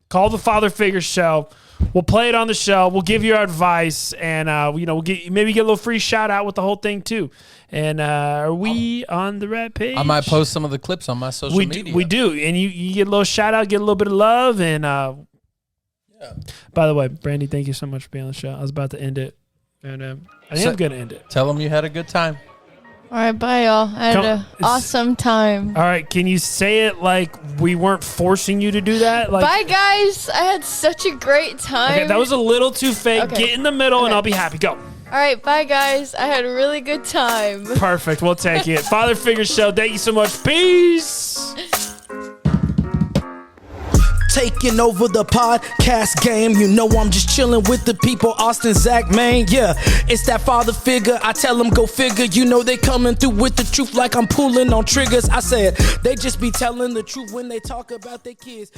[SPEAKER 1] Call the Father Figure Show. We'll play it on the show. We'll give you our advice, and we'll maybe get a little free shout out with the whole thing too. And are we on the right page?
[SPEAKER 2] I might post some of the clips on my social media.
[SPEAKER 1] We do, and you get a little shout out, get a little bit of love, and By the way, Brandi, thank you so much for being on the show. I was about to end it, and I am going to end it.
[SPEAKER 2] Tell them you had a good time.
[SPEAKER 4] All right, bye, y'all. I had an awesome time.
[SPEAKER 1] All right, can you say it like we weren't forcing you to do that? Like,
[SPEAKER 4] bye, guys. I had such a great time.
[SPEAKER 1] Okay, that was a little too fake.
[SPEAKER 4] Okay.
[SPEAKER 1] Get in the middle, and I'll be happy. Go.
[SPEAKER 4] All right, bye, guys. I had a really good time.
[SPEAKER 1] Perfect. We'll take it. Father Figure Show. Thank you so much. Peace.
[SPEAKER 3] Taking over the podcast game. You know I'm just chilling with the people. Austin, Zach, man, yeah. It's that father figure. I tell them go figure. You know they coming through with the truth like I'm pulling on triggers. I said they just be telling the truth when they talk about their kids.